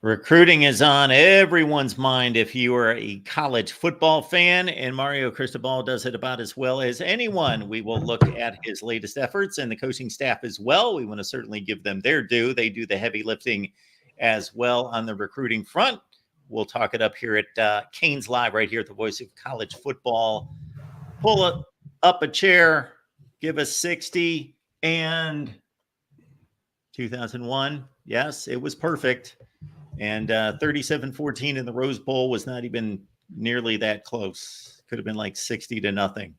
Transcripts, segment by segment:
Recruiting is on everyone's mind if you are a college football fan, and Mario Cristobal does it about as well as anyone. We will look at his latest efforts and the coaching staff as well. We want to certainly give them their due. They do the heavy lifting as well on the recruiting front. We'll talk it up here at Canes Live right here at the Voice of College Football. Pull up a chair, give us 60, and 2001. Yes, it was perfect. And 37-14 in the Rose Bowl was not even nearly that close. Could have been like 60-0.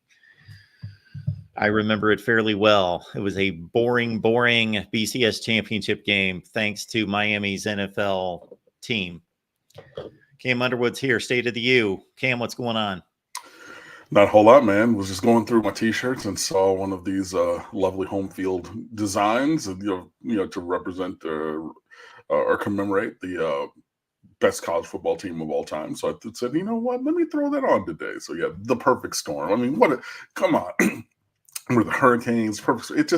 I remember it fairly well. It was a boring BCS championship game thanks to Miami's NFL team. Cam Underwood's here, State of the U. Cam, what's going on? Not a whole lot, man. Was just going through my T-shirts and saw one of these lovely home field designs, to represent or commemorate the best college football team of all time. So I said, you know what? Let me throw that on today. So yeah, the perfect storm. I mean, come on. With the Hurricanes, perfect.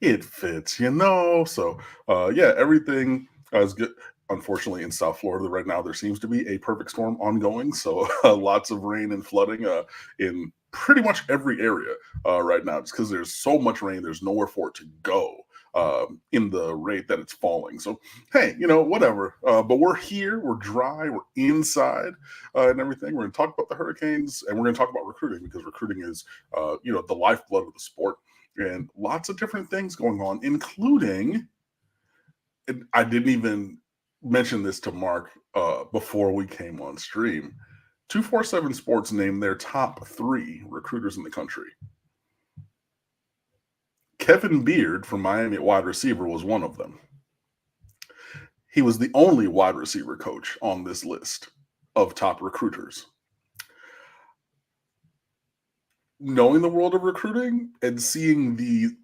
It fits, So everything is good. Unfortunately, in South Florida right now, there seems to be a perfect storm ongoing. So lots of rain and flooding in pretty much every area right now, just because there's so much rain, there's nowhere for it to go in the rate that it's falling. So, hey, whatever. But we're here, we're dry, we're inside and everything. We're going to talk about the Hurricanes, and we're going to talk about recruiting, because recruiting is, the lifeblood of the sport, and lots of different things going on, including, I didn't even mention this to Mark before we came on stream. 247 Sports named their top 3 recruiters in the country. Kevin Beard from Miami at wide receiver was one of them. He was the only wide receiver coach on this list of top recruiters. Knowing the world of recruiting and seeing the,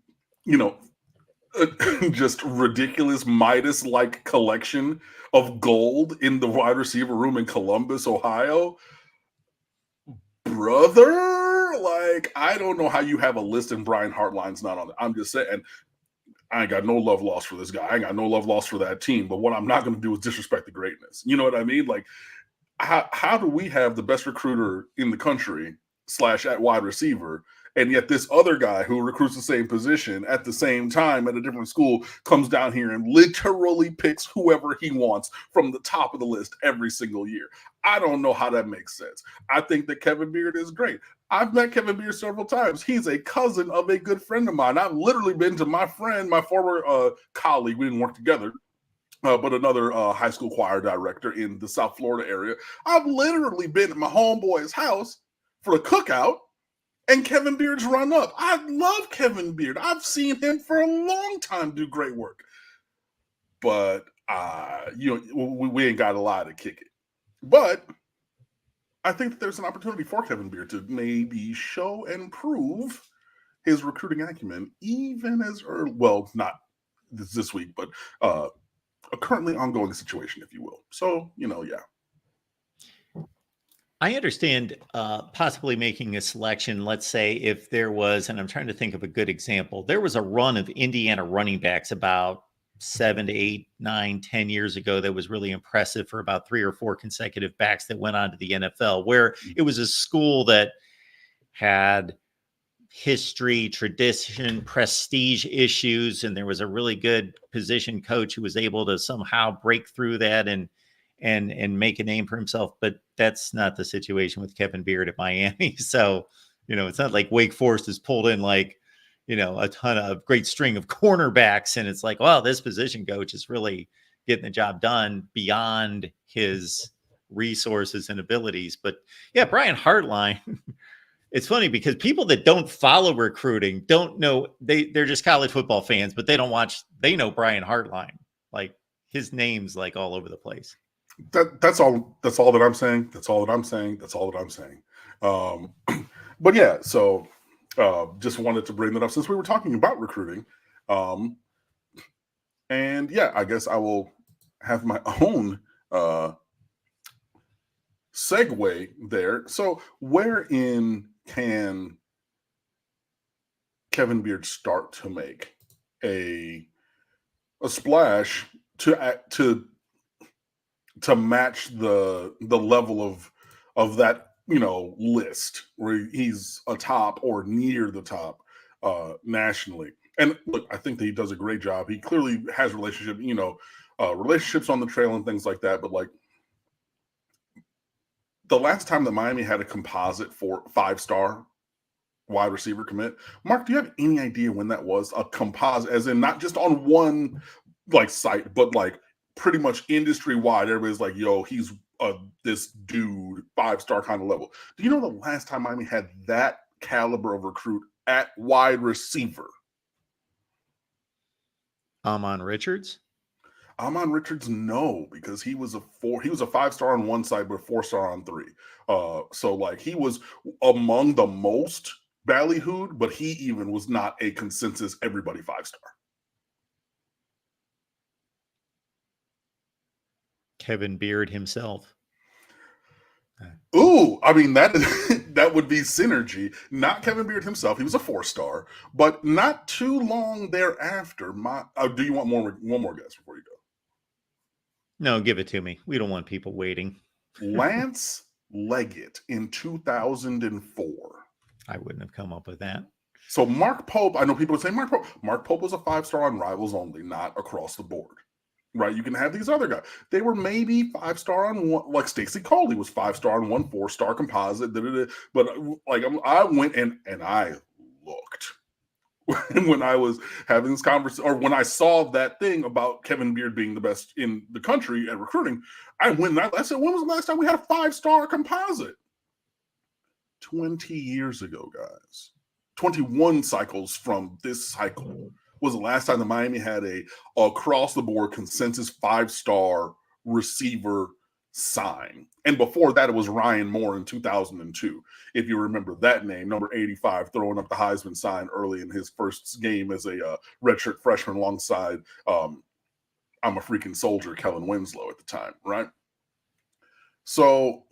just ridiculous Midas-like collection of gold in the wide receiver room in Columbus, Ohio, brother, I don't know how you have a list and Brian Hartline's not on it. I'm just saying, I ain't got no love lost for this guy. I ain't got no love lost for that team. But what I'm not going to do is disrespect the greatness. You know what I mean? How do we have the best recruiter in the country / at wide receiver, and yet this other guy who recruits the same position at the same time at a different school comes down here and literally picks whoever he wants from the top of the list every single year? I don't know how that makes sense. I think that Kevin Beard is great. I've met Kevin Beard several times. He's a cousin of a good friend of mine. I've literally been to my former colleague. We didn't work together. But another high school choir director in the South Florida area. I've literally been at my homeboy's house for a cookout, and Kevin Beard's run up. I love Kevin Beard. I've seen him for a long time do great work. But, we ain't got a lot to kick it. But I think that there's an opportunity for Kevin Beard to maybe show and prove his recruiting acumen, even as early, well, not this week, but a currently ongoing situation, if you will. So, yeah. I understand possibly making a selection. Let's say if there was, and I'm trying to think of a good example, there was a run of Indiana running backs about 7 to 8, 9, 10 years ago that was really impressive for about 3 or 4 consecutive backs that went on to the NFL, where it was a school that had history, tradition, prestige issues, and there was a really good position coach who was able to somehow break through that and make a name for himself. But that's not the situation with Kevin Beard at Miami. So, it's not like Wake Forest has pulled in a ton of great string of cornerbacks, and it's like, well, this position coach is really getting the job done beyond his resources and abilities. But yeah, Brian Hartline. It's funny because people that don't follow recruiting don't know, they're just college football fans, but they know Brian Hartline. Like, his name's all over the place. That's all that I'm saying. But yeah, so just wanted to bring that up since we were talking about recruiting. And yeah, I guess I will have my own segue there. So wherein can Kevin Beard start to make a splash to to match the level of that list where he's a top or near the top nationally. And look, I think that he does a great job. He clearly has relationships on the trail and things like that. But like the last time that Miami had a composite for 5-star wide receiver commit, Mark, do you have any idea when that was? A composite, as in not just on one like site, but like pretty much industry wide. Everybody's like, yo, he's this dude, 5-star kind of level. Do you know the last time Miami had that caliber of recruit at wide receiver? Amon Richards? Amon Richards, no, because he was a 5-star on one side, but 4-star on 3. So like he was among the most ballyhooed, but he even was not a consensus everybody 5-star. Kevin Beard himself. Ooh, I mean that that would be synergy. Not Kevin Beard himself; he was a 4-star, but not too long thereafter. Do you want one more guess before you go? No, give it to me. We don't want people waiting. Lance Leggett in 2004. I wouldn't have come up with that. So Mark Pope, I know people would say Mark Pope. Mark Pope was a 5-star on Rivals only, not across the board. Right? You can have these other guys. They were maybe 5-star on one, like Stacey Coley was 5-star on one 4-star composite. But like I went and I looked when I was having this conversation, or when I saw that thing about Kevin Beard being the best in the country at recruiting. I went and I said, when was the last time we had a 5-star composite? 20 years ago, guys. 21 cycles from this cycle was the last time the Miami had a across the board consensus 5-star receiver sign. And before that, it was Ryan Moore in 2002. If you remember that name, number 85, throwing up the Heisman sign early in his first game as a redshirt freshman alongside I'm a freaking soldier, Kellen Winslow at the time, right? So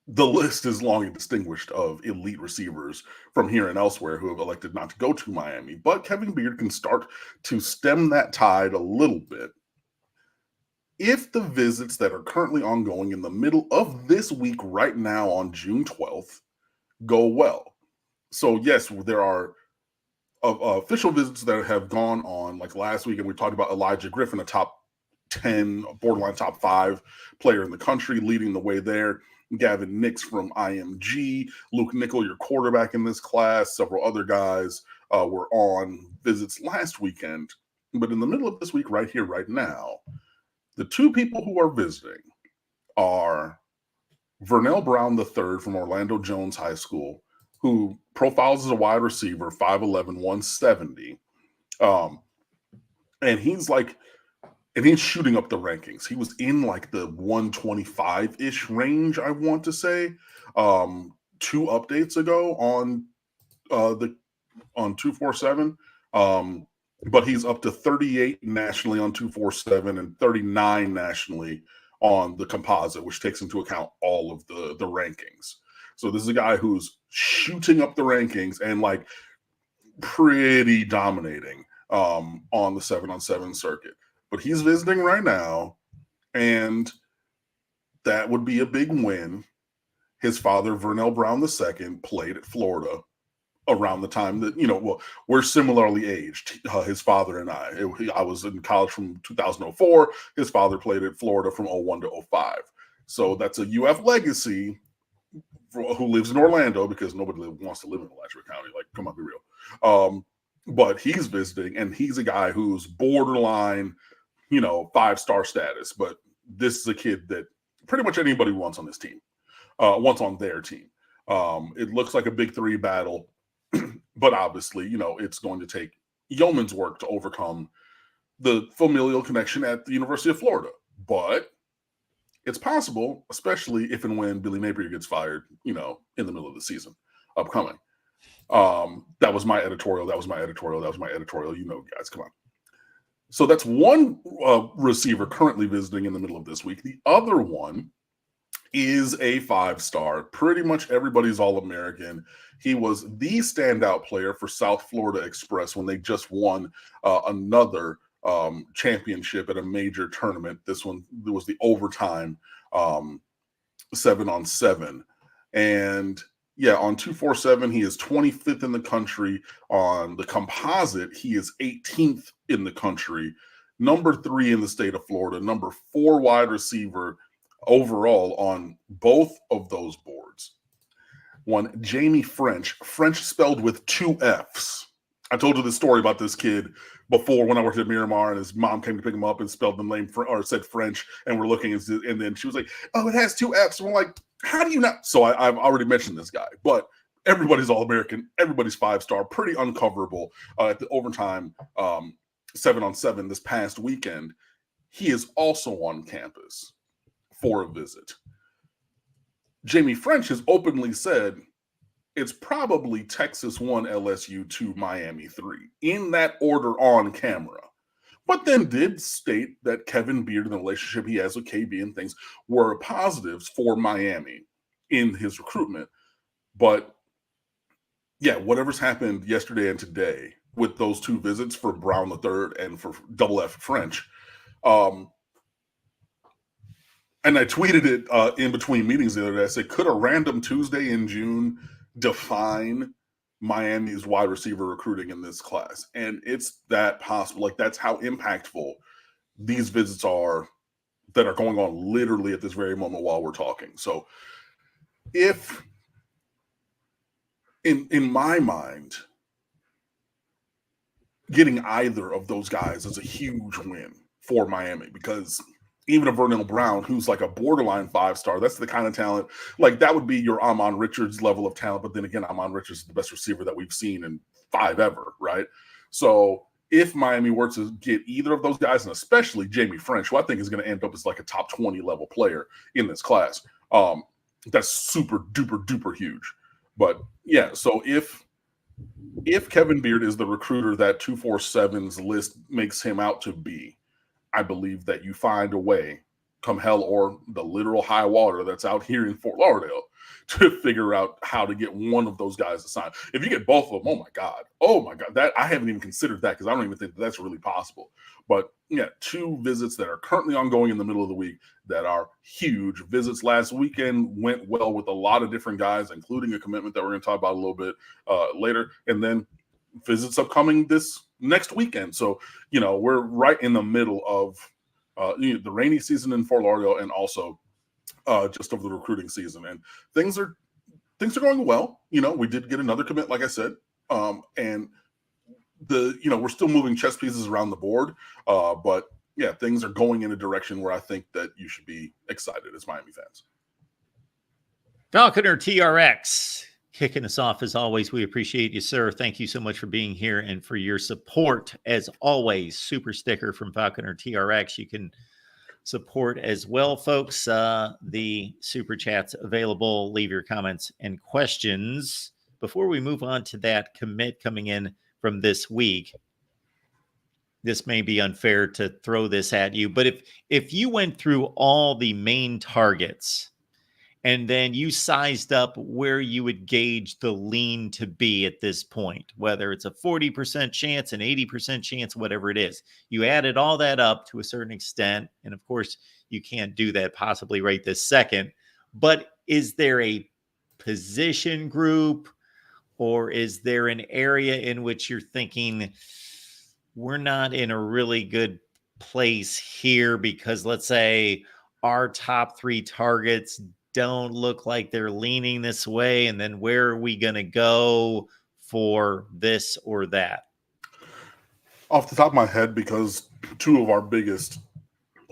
the list is long and distinguished of elite receivers from here and elsewhere who have elected not to go to Miami. But Kevin Beard can start to stem that tide a little bit if the visits that are currently ongoing in the middle of this week right now on June 12th go well. So yes, there are official visits that have gone on, like last week, and we talked about Elijah Griffin, a top 10, borderline top 5 player in the country, leading the way there. Gavin Nix from IMG, Luke Nickel, your quarterback in this class, several other guys were on visits last weekend. But in the middle of this week, right here, right now, the two people who are visiting are Vernell Brown III from Orlando Jones High School, who profiles as a wide receiver, 5'11", 170. And he's shooting up the rankings. He was in like the 125-ish range, I want to say, 2 updates ago on 247. But he's up to 38 nationally on 247 and 39 nationally on the composite, which takes into account all of the rankings. So this is a guy who's shooting up the rankings and like pretty dominating on the 7-on-7 circuit. But he's visiting right now, and that would be a big win. His father, Vernell Brown II, played at Florida around the time that, we're similarly aged, his father and I. I was in college from 2004. His father played at Florida from 01 to 05. So that's a UF legacy who lives in Orlando, because nobody wants to live in Alachua County. Like, come on, be real. But he's visiting, and he's a guy who's borderline, 5-star status. But this is a kid that pretty much anybody wants on this team, wants on their team. It looks like a big 3 battle, but obviously, it's going to take yeoman's work to overcome the familial connection at the University of Florida. But it's possible, especially if and when Billy Napier gets fired, in the middle of the season upcoming. That was my editorial. Guys, come on. So that's one receiver currently visiting in the middle of this week. The other one is a 5-star. Pretty much everybody's All-American. He was the standout player for South Florida Express when they just won another championship at a major tournament. This one was the overtime 7-on-7. And yeah, on 247, he is 25th in the country. On the composite, he is 18th in the country, number 3 in the state of Florida, number 4 wide receiver overall on both of those boards. One, Jamie French spelled with 2 F's. I told you this story about this kid before when I worked at Miramar, and his mom came to pick him up and spelled the name or said French, and we're looking, and then she was like, "Oh, it has 2 F's." And we're like, "How do you not?" So I've already mentioned this guy, but everybody's All-American, everybody's 5-star, pretty uncoverable at the overtime 7-on-7 this past weekend. He is also on campus for a visit. Jamie French has openly said it's probably Texas 1, LSU 2, Miami 3, in that order on camera. But then did state that Kevin Beard and the relationship he has with KB and things were positives for Miami in his recruitment. But yeah, whatever's happened yesterday and today with those 2 visits for Brown III and for Double F French, and I tweeted it in between meetings the other day. I said, could a random Tuesday in June define Miami's wide receiver recruiting in this class? And it's that possible. Like, that's how impactful these visits are that are going on literally at this very moment while we're talking. So if, in my mind, getting either of those guys is a huge win for Miami, because even a Vernell Brown, who's like a borderline 5-star, that's the kind of talent, like that would be your Amon Richards level of talent. But then again, Amon Richards is the best receiver that we've seen in 5 ever, right? So if Miami were to get either of those guys, and especially Jamie French, who I think is going to end up as like a top 20 level player in this class, that's super duper duper huge. But yeah, so if Kevin Beard is the recruiter that 247's list makes him out to be, I believe that you find a way, come hell or the literal high water that's out here in Fort Lauderdale, to figure out how to get one of those guys assigned. If you get both of them, oh my God, that I haven't even considered that, because I don't even think that's really possible. But yeah, 2 visits that are currently ongoing in the middle of the week that are huge visits. Last weekend went well with a lot of different guys, including a commitment that we're going to talk about a little bit later, and then visits upcoming this next weekend. So, we're right in the middle of the rainy season in Fort Lauderdale, and also just of the recruiting season. And things are going well. We did get another commit, like I said, and we're still moving chess pieces around the board. But yeah, things are going in a direction where I think that you should be excited as Miami fans. Falconer TRX kicking us off as always. We appreciate you, sir. Thank you so much for being here and for your support as always. Super sticker from Falconer TRX. You can support as well, folks. The super chat's available. Leave your comments and questions. Before we move on to that commit coming in from this week, this may be unfair to throw this at you, but if you went through all the main targets and then you sized up where you would gauge the lean to be at this point, whether it's a 40% chance, an 80% chance, whatever it is, you added all that up to a certain extent. And of course, you can't do that possibly right this second, but is there a position group, or is there an area in which you're thinking we're not in a really good place here because, let's say, our top 3 targets don't look like they're leaning this way, and then where are we going to go for this or that? Off the top of my head, because 2 of our biggest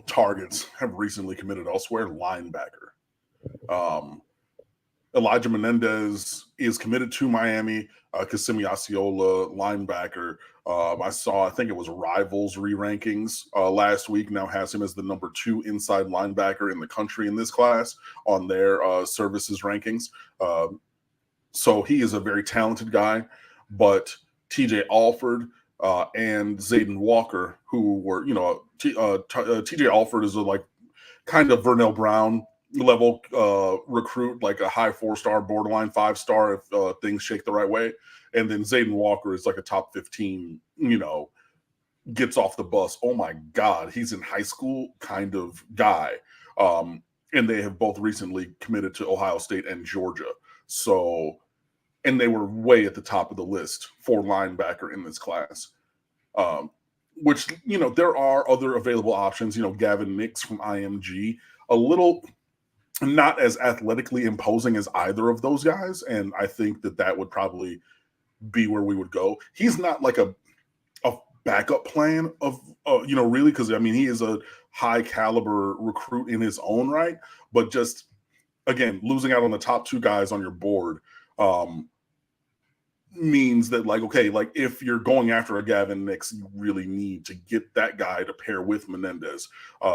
targets have recently committed elsewhere, linebacker. Elijah Menendez is committed to Miami. Kissimmee Osceola, linebacker. I think it was Rivals re-rankings last week, now has him as the number 2 inside linebacker in the country in this class on their services rankings. So he is a very talented guy, but TJ Alford and Zayden Walker, who were, TJ Alford is a kind of Vernell Brown level recruit, like a high 4-star, borderline 5-star if things shake the right way. And then Zayden Walker is like a top 15, gets off the bus, oh my God, he's in high school kind of guy. And they have both recently committed to Ohio State and Georgia. So, and they were way at the top of the list for linebacker in this class. Which, you know, there are other available options. You know, Gavin Nix from IMG, a little not as athletically imposing as either of those guys. And I think that would probably be where we would go. He's not like a backup plan of, you know, really, because I mean, he is a high caliber recruit in his own right, but just again, losing out on the top two guys on your board means that, like, okay, like if you're going after a Gavin Nix, you really need to get that guy to pair with Menendez.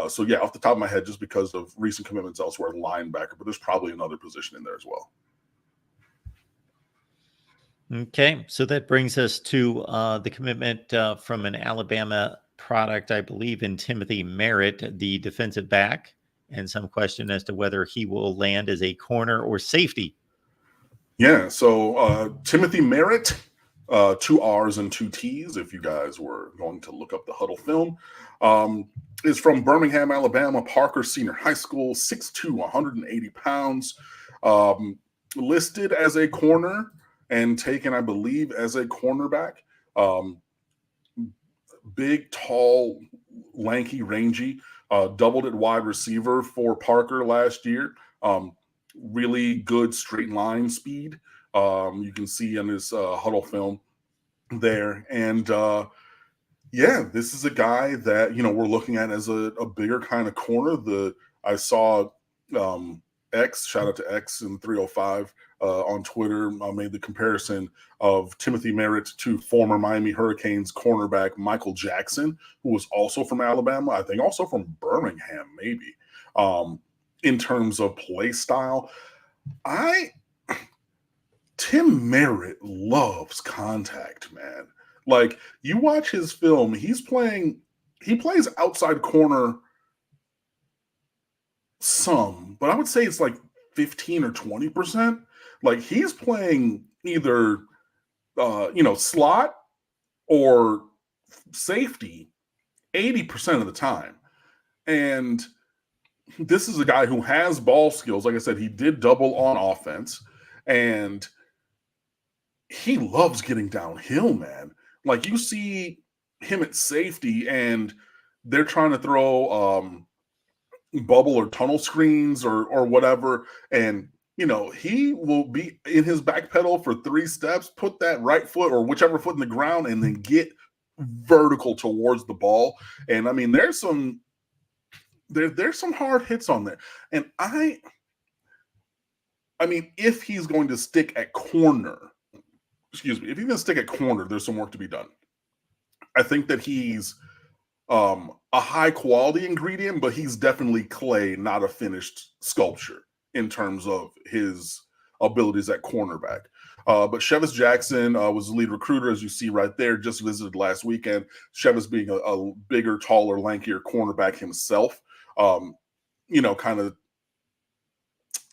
So yeah, off the top of my head, just because of recent commitments elsewhere, linebacker, but there's probably another position in there as well. Okay, so that brings us to the commitment from an Alabama product, I believe, in Timothy Merritt, the defensive back, and some question as to whether he will land as a corner or safety. Yeah, so Timothy Merritt, 2 R's and 2 T's, if you guys were going to look up the huddle film, is from Birmingham, Alabama, Parker Senior High School, 6'2", 180 pounds, listed as a corner and taken, I believe, as a cornerback. Big, tall, lanky, rangy, doubled at wide receiver for Parker last year. Really good straight line speed. You can see in his huddle film there. And yeah, this is a guy that, you know, we're looking at as a bigger kind of corner. I saw X, shout out to X in 305 on Twitter, made the comparison of Timothy Merritt to former Miami Hurricanes cornerback Michael Jackson, who was also from Alabama, I think also from Birmingham, maybe, in terms of play style. Tim Merritt loves contact, man. Like, you watch his film, he plays outside corner some, but I would say it's like 15 or 20%. Like, he's playing either you know, slot or safety 80% of the time. And this is a guy who has ball skills. Like I said, he did double on offense, and he loves getting downhill, man. Like, you see him at safety and they're trying to throw bubble or tunnel screens or whatever, and you know, he will be in his back pedal for 3 steps, put that right foot or whichever foot in the ground, and then get vertical towards the ball. And I mean, there's some hard hits on there. And I mean, if he's going to stick at corner, if he's going to stick at corner, there's some work to be done. I think that he's a high quality ingredient, but he's definitely clay, not a finished sculpture in terms of his abilities at cornerback. But Chevis Jackson was the lead recruiter, as you see right there, just visited last weekend. Chevis being a bigger, taller, lankier cornerback himself, you know, kind of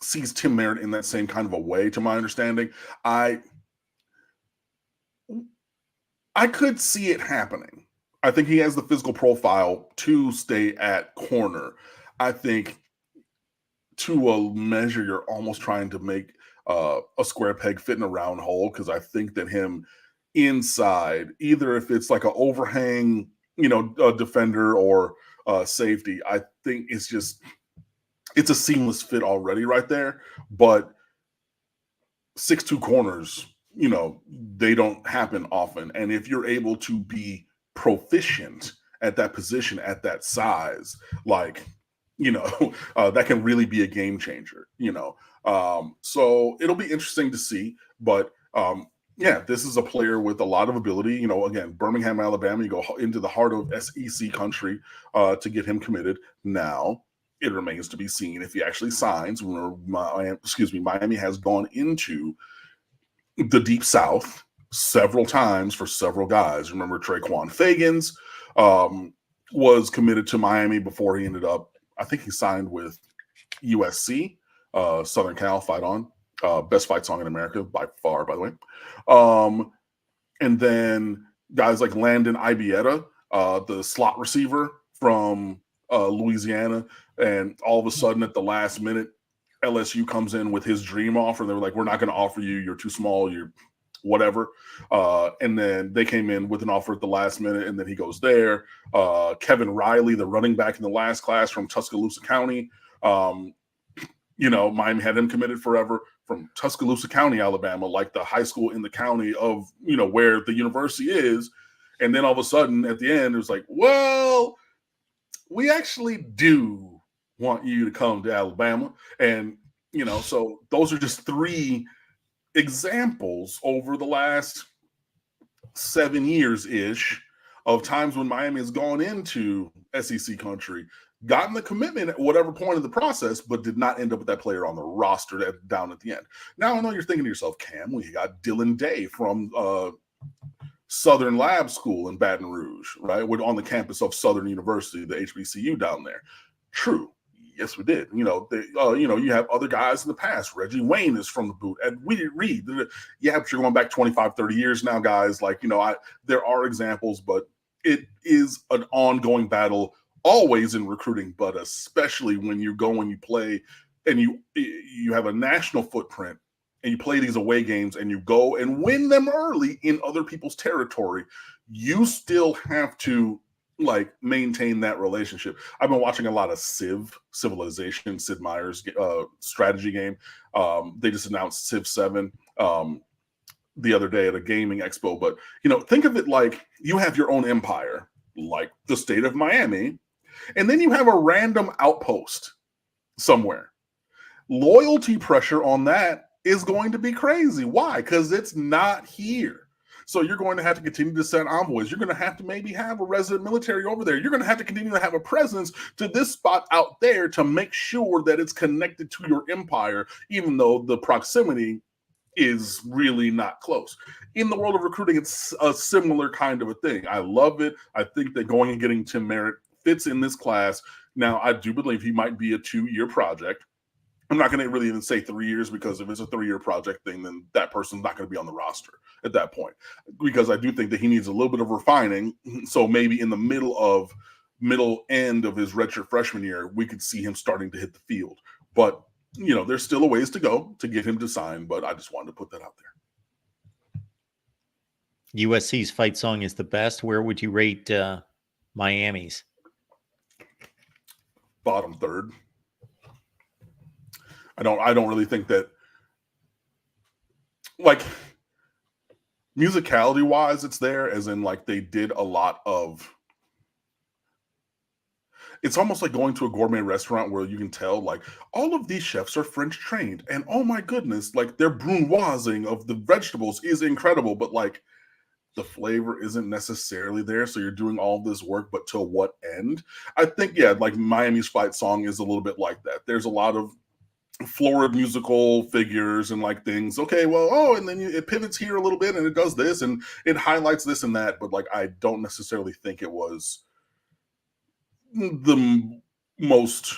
sees Tim Merritt in that same kind of a way, to my understanding. I could see it happening. I think he has the physical profile to stay at corner. I think to a measure, you're almost trying to make a square peg fit in a round hole, because I think that him inside, either if it's like an overhang, you know, a defender or safety, I think it's a seamless fit already right there. But 6'2" corners, you know, they don't happen often. And if you're able to be proficient at that position, at that size, like, you know, that can really be a game changer, you know. So it'll be interesting to see. But yeah, this is a player with a lot of ability. You know, again, Birmingham, Alabama, you go into the heart of SEC country to get him committed. Now, it remains to be seen if he actually signs. Miami has gone into the Deep South several times for several guys. Remember, Traquan Fagans was committed to Miami before he ended up, I think he signed with USC, Southern Cal, Fight On. Best fight song in America by far, by the way. And then guys like Landon Ibieta the slot receiver from Louisiana, and all of a sudden at the last minute, LSU comes in with his dream offer. They were like, "We're not going to offer you. You're too small. You're whatever." And then they came in with an offer at the last minute, and then he goes there. Kevin Riley, the running back in the last class from Tuscaloosa County. Miami had him committed forever from Tuscaloosa County, Alabama, like the high school in the county of, where the university is. And then all of a sudden at the end, it was like, well, we actually do want you to come to Alabama. And, so those are just 3 examples over the last 7 years-ish of times when Miami has gone into SEC country, gotten the commitment at whatever point of the process, but did not end up with that player on the roster down at the end. Now, I know you're thinking to yourself, Cam, we got Dylan Day from Southern Lab School in Baton Rouge, right? We're on the campus of Southern University, the HBCU down there. True. Yes, we did. You have other guys in the past. Reggie Wayne is from the boot. And we didn't read. Yeah, but you're going back 25, 30 years now, guys. There are examples, but it is an ongoing battle always in recruiting, but especially when you go and you play and you have a national footprint and you play these away games and you go and win them early in other people's territory, you still have to maintain that relationship. I've been watching a lot of Civilization, Sid Meier's strategy game. They just announced Civ 7 the other day at a gaming expo. But, think of it like you have your own empire, like the state of Miami, and then you have a random outpost somewhere. Loyalty pressure on that is going to be crazy. Why? Because it's not here. So you're going to have to continue to send envoys. You're going to have to maybe have a resident military over there. You're going to have to continue to have a presence to this spot out there to make sure that it's connected to your empire, even though the proximity is really not close. In the world of recruiting, it's a similar kind of a thing. I love it. I think that going and getting Tim Merritt fits in this class. Now, I do believe he might be a 2-year project. I'm not going to really even say 3 years, because if it's a 3-year project thing, then that person's not going to be on the roster at that point, because I do think that he needs a little bit of refining. So maybe in the middle end of his redshirt freshman year, we could see him starting to hit the field. But, there's still a ways to go to get him to sign, but I just wanted to put that out there. USC's fight song is the best. Where would you rate Miami's? Bottom third. I don't really think that, musicality wise, it's there, as in they did a lot of, it's almost like going to a gourmet restaurant where you can tell all of these chefs are French trained, and oh my goodness, their brunoising of the vegetables is incredible, but the flavor isn't necessarily there. So you're doing all this work, but to what end? I think, Miami's fight song is a little bit like that. There's a lot of florid musical figures and things. Okay, well, and then it pivots here a little bit and it does this and it highlights this and that. But I don't necessarily think it was the most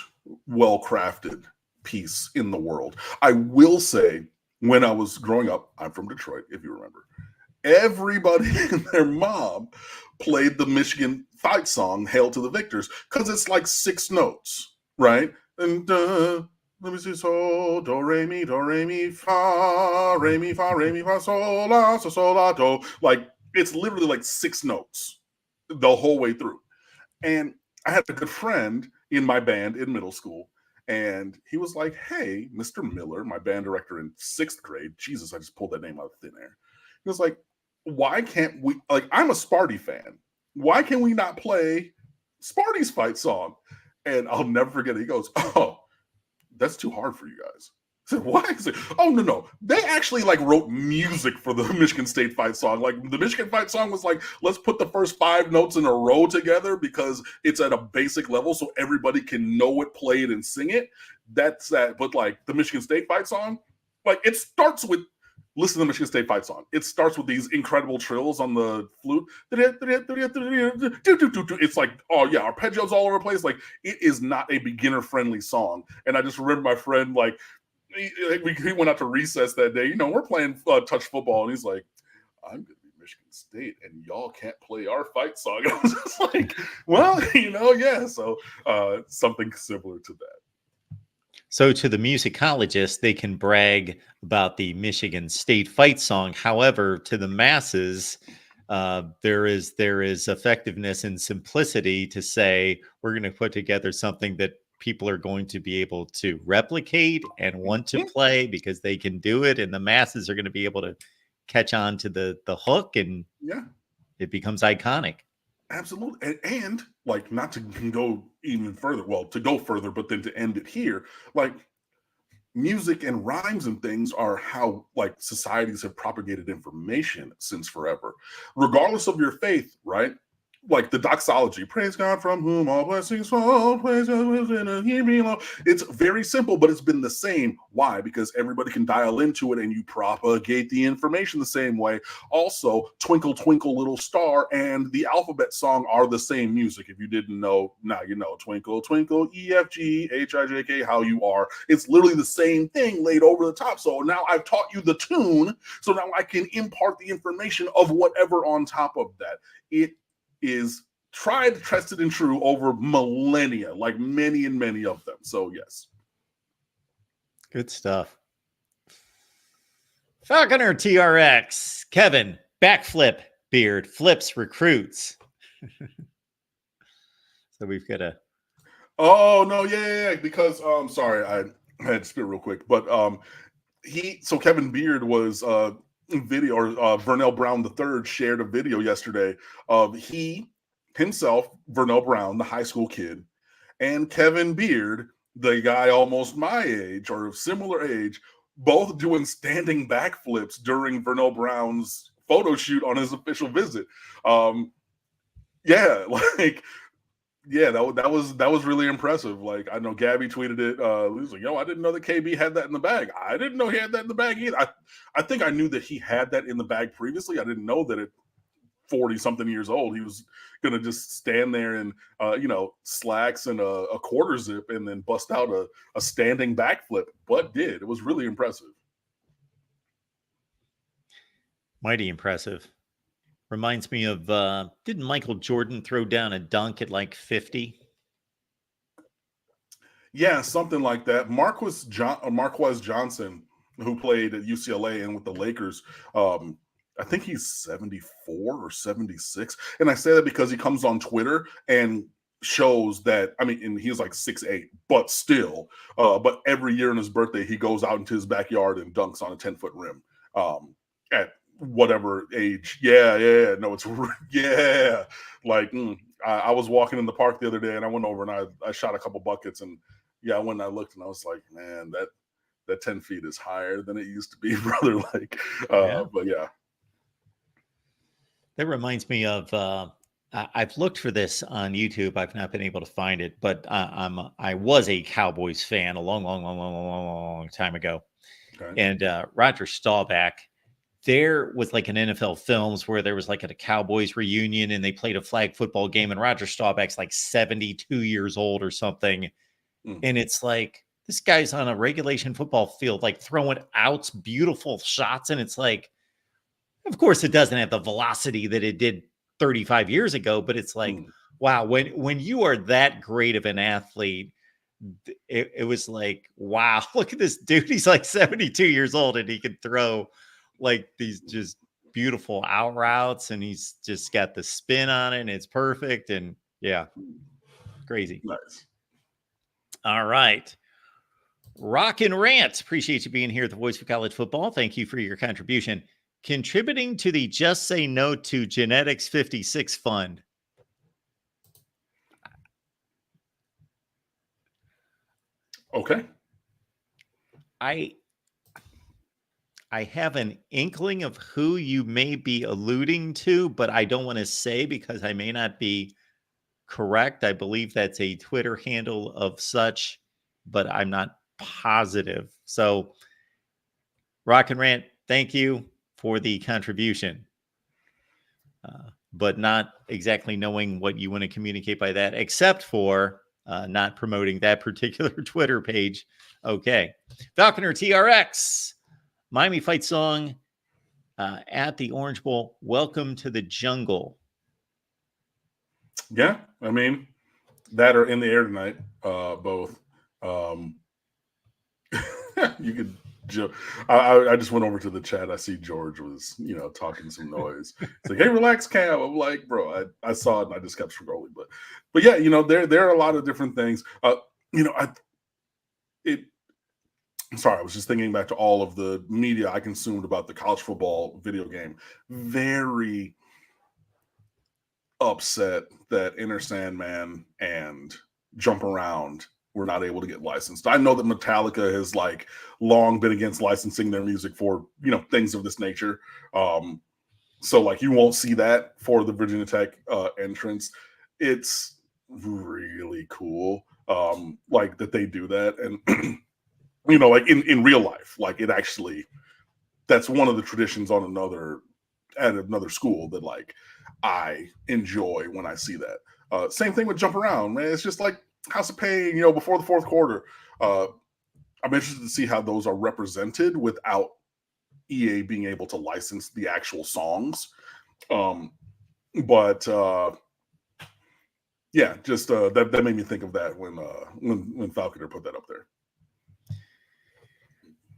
well-crafted piece in the world. I will say, when I was growing up, I'm from Detroit, if you remember, everybody and their mom played the Michigan fight song, Hail to the Victors, because it's 6 notes, right? And let me see, so, do, re, mi, fa, re, mi, fa, sol, la, so, la, do. It's literally 6 notes the whole way through. And I had a good friend in my band in middle school, and he was like, hey, Mr. Miller, my band director in 6th grade, Jesus, I just pulled that name out of thin air. He was like, why can't we, I'm a Sparty fan. Why can we not play Sparty's fight song? And I'll never forget it. He goes, oh, that's too hard for you guys. I said, what? He said, oh, no. They actually wrote music for the Michigan State fight song. The Michigan fight song was let's put the first 5 notes in a row together because it's at a basic level so everybody can know it, play it, and sing it. That's that. But the Michigan State fight song, it starts with, listen to the Michigan State fight song. It starts with these incredible trills on the flute. It's oh yeah, arpeggios all over the place. It is not a beginner-friendly song. And I just remember my friend, he went out to recess that day. We're playing touch football, and he's like, I'm going to be Michigan State, and y'all can't play our fight song. I was just like, well, yeah. So something similar to that. So to the musicologists, they can brag about the Michigan State fight song. However, to the masses, there is effectiveness and simplicity to say we're going to put together something that people are going to be able to replicate and want to play because they can do it, and the masses are going to be able to catch on to the hook, and it becomes iconic. Absolutely. And like, not to go even further, to go further, but then to end it here, like, music and rhymes and things are how like societies have propagated information since forever, regardless of your faith, right? Like the doxology, praise God from whom all blessings fall, praise God within he belong. It's very simple, but it's been the same. Why? Because everybody can dial into it and you propagate the information the same way. Also, Twinkle Twinkle Little Star and the alphabet song are the same music. If you didn't know, now you know. Twinkle Twinkle EFGHIJK, how you are. It's literally the same thing laid over the top. So now I've taught you the tune, so now I can impart the information of whatever on top of that. It is tried, tested, and true over millennia, like many and many of them. So yes. Good stuff. Falconer TRX, Kevin, backflip, beard, flips, recruits. So we've got a... Oh, no, yeah, because, sorry, I had to spit real quick, but Kevin Beard was... video, or Vernell Brown III shared a video yesterday of himself, Vernell Brown, the high school kid, and Kevin Beard, the guy almost my age or similar age, both doing standing backflips during Vernell Brown's photo shoot on his official visit. That was really impressive. Like, I know Gabby tweeted it. He was like, "Yo, I didn't know that KB had that in the bag. I didn't know he had that in the bag either. I think I knew that he had that in the bag previously. I didn't know that at 40 something years old, he was gonna just stand there in slacks and a quarter zip and then bust out a standing backflip, but did. It was really impressive. Mighty impressive. Reminds me of, didn't Michael Jordan throw down a dunk at like 50? Yeah, something like that. Marquez Johnson, who played at UCLA and with the Lakers, I think he's 74 or 76. And I say that because he comes on Twitter and shows that, and he's like 6'8", but still, but every year on his birthday, he goes out into his backyard and dunks on a 10-foot rim at whatever age. No, it's like I was walking in the park the other day and I went over and I shot a couple buckets, and I went and I looked and I was like, man, that 10 feet is higher than it used to be, brother. Like, but yeah. That reminds me of, I've looked for this on YouTube. I've not been able to find it, but I was a Cowboys fan a long time ago. Okay. And Roger Staubach, there was like an NFL Films where there was like a Cowboys reunion and they played a flag football game, and Roger Staubach's like 72 years old or something. And it's like, this guy's on a regulation football field, like throwing outs, beautiful shots. And it's like, of course it doesn't have the velocity that it did 35 years ago, but it's like, wow, when you are that great of an athlete, it was like, wow, look at this dude. He's like 72 years old and he can throw like these just beautiful out routes, and he's just got the spin on it and it's perfect. And yeah, crazy. Nice. All right. Rock and Rant. Appreciate you being here at the Voice of College Football. Thank you for your contribution. Contributing to the Just Say No to Genetics 56 Fund. Okay. I have an inkling of who you may be alluding to, but I don't want to say because I may not be correct. I believe that's a Twitter handle of such, but I'm not positive. So, Rock and Rant, thank you for the contribution, but not exactly knowing what you want to communicate by that, except for not promoting that particular Twitter page. Okay. Falconer TRX, Miami fight song. at the Orange Bowl. Welcome to the jungle. Yeah, I mean, that are in the air tonight, both. You could joke. I just went over to the chat. I see George was, talking some noise. It's like, hey, relax, Cam. I'm like, bro, I saw it and I just kept scrolling. But yeah, there are a lot of different things. Sorry, I was just thinking back to all of the media I consumed about the college football video game. Very upset that Enter Sandman and Jump Around were not able to get licensed. I know that Metallica has like long been against licensing their music for things of this nature. So like you won't see that for the Virginia Tech entrance. It's really cool, like that they do that, and like in real life, like it actually, that's one of the traditions on another school that like I enjoy when I see that. Same thing with Jump Around, man. It's just like House of Pain, before the fourth quarter. I'm interested to see how those are represented without EA being able to license the actual songs. But yeah, just that made me think of that when Falconer put that up there.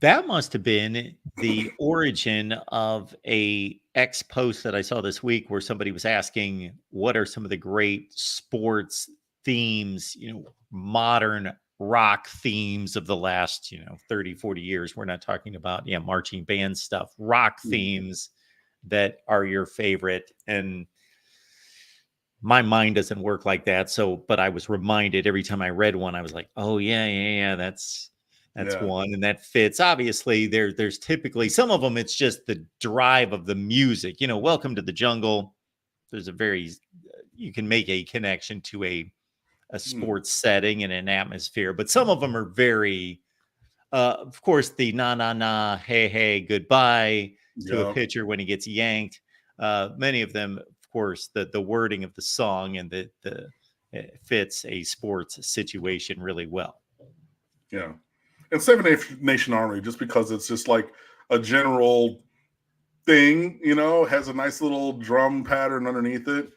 That must have been the origin of a X post that I saw this week where somebody was asking, what are some of the great sports themes, modern rock themes of the last, 30, 40 years. We're not talking about, marching band stuff, rock themes that are your favorite. And my mind doesn't work like that. So, but I was reminded every time I read one, I was like, oh yeah, that's one, and that fits. Obviously, there's typically some of them. It's just the drive of the music. Welcome to the jungle. There's you can make a connection to a sports setting and an atmosphere, but some of them are very. Of course, the na hey goodbye to a pitcher when he gets yanked. Many of them, of course, the wording of the song and it fits a sports situation really well. Yeah. And Seven Nation Army, just because it's just like a general thing, has a nice little drum pattern underneath it,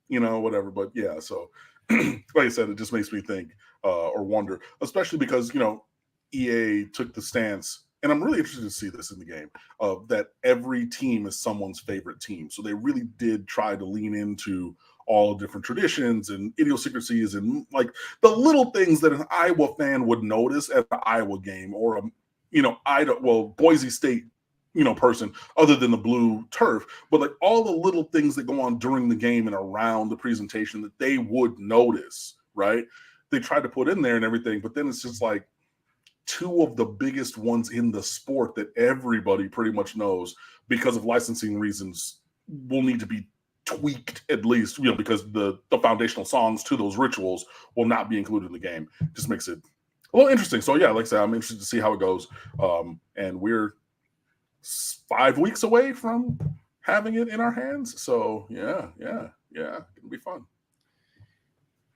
whatever. But yeah, so like I said, it just makes me think or wonder, especially because, EA took the stance, and I'm really interested to see this in the game, that every team is someone's favorite team. So they really did try to lean into all different traditions and idiosyncrasies and like the little things that an Iowa fan would notice at an Iowa game or Boise State, person other than the blue turf, but like all the little things that go on during the game and around the presentation that they would notice, right? They tried to put in there and everything, but then it's just like two of the biggest ones in the sport that everybody pretty much knows because of licensing reasons will need to be tweaked at least, because the foundational songs to those rituals will not be included in the game. Just makes it a little interesting. So yeah, like I said, I'm interested to see how it goes. And we're 5 weeks away from having it in our hands. So yeah, it'll be fun.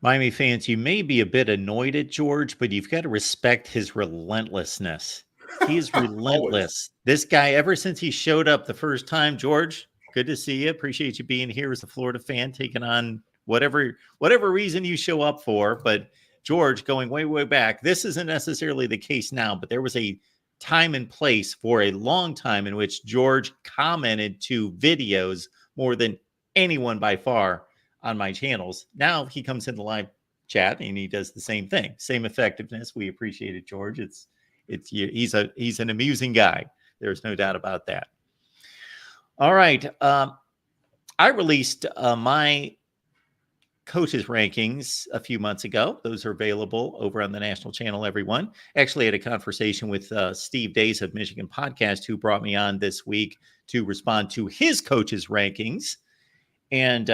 Miami fans, you may be a bit annoyed at George, but you've got to respect his relentlessness. He is relentless. This guy, ever since he showed up the first time, George, good to see you. Appreciate you being here as a Florida fan, taking on whatever reason you show up for. But George, going way, way back, this isn't necessarily the case now, but there was a time and place for a long time in which George commented to videos more than anyone by far on my channels. Now he comes in the live chat and he does the same thing, same effectiveness. We appreciate it, George. He's an amusing guy. There's no doubt about that. All right. I released my coaches rankings a few months ago. Those are available over on the national channel, everyone. Actually had a conversation with Steve Days of Michigan Podcast, who brought me on this week to respond to his coaches rankings. And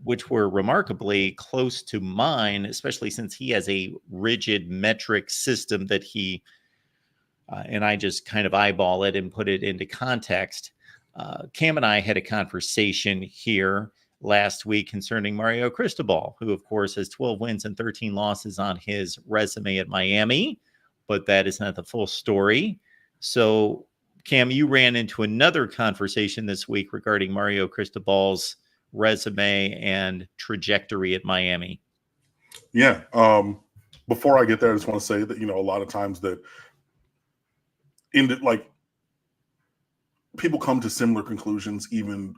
which were remarkably close to mine, especially since he has a rigid metric system that he and I just kind of eyeball it and put it into context. Cam and I had a conversation here last week concerning Mario Cristobal, who, of course, has 12 wins and 13 losses on his resume at Miami, but that is not the full story. So Cam, you ran into another conversation this week regarding Mario Cristobal's resume and trajectory at Miami. Yeah. Before I get there, I just want to say that, a lot of times that people come to similar conclusions, even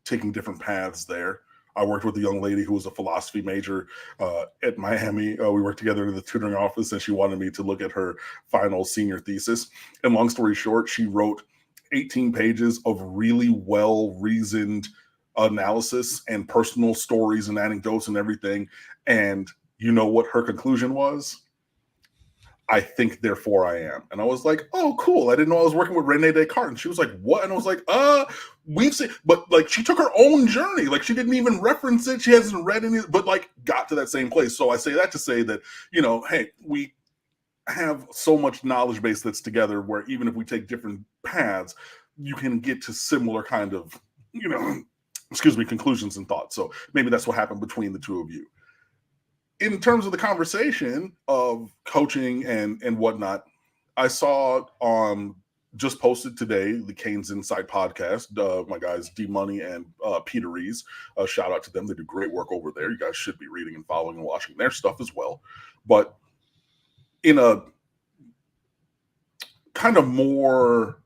taking different paths there. I worked with a young lady who was a philosophy major at Miami. We worked together in the tutoring office, and she wanted me to look at her final senior thesis. And long story short, she wrote 18 pages of really well-reasoned analysis and personal stories and anecdotes and everything. And you know what her conclusion was? I think, therefore I am. And I was like, oh, cool. I didn't know I was working with Rene Descartes. And she was like, what? And I was like, we've seen, but like, she took her own journey. Like, she didn't even reference it. She hasn't read any, but like, got to that same place. So I say that to say that, hey, we have so much knowledge base that's together where even if we take different paths, you can get to similar kind of, conclusions and thoughts. So maybe that's what happened between the two of you. In terms of the conversation of coaching and whatnot, I saw just posted today, the Canes Inside podcast, my guys D Money and Peter Rees. Shout out to them. They do great work over there. You guys should be reading and following and watching their stuff as well. But in a kind of more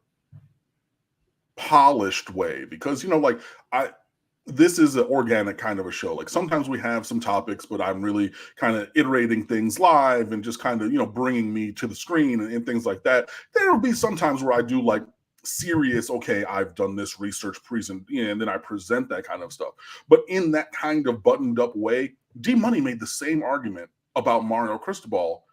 polished way, because, this is an organic kind of a show. Like, sometimes we have some topics, but I'm really kind of iterating things live and just kind of, bringing me to the screen and things like that. There will be some times where I do like serious, okay, I've done this research and then I present that kind of stuff. But in that kind of buttoned up way, D Money made the same argument about Mario Cristobal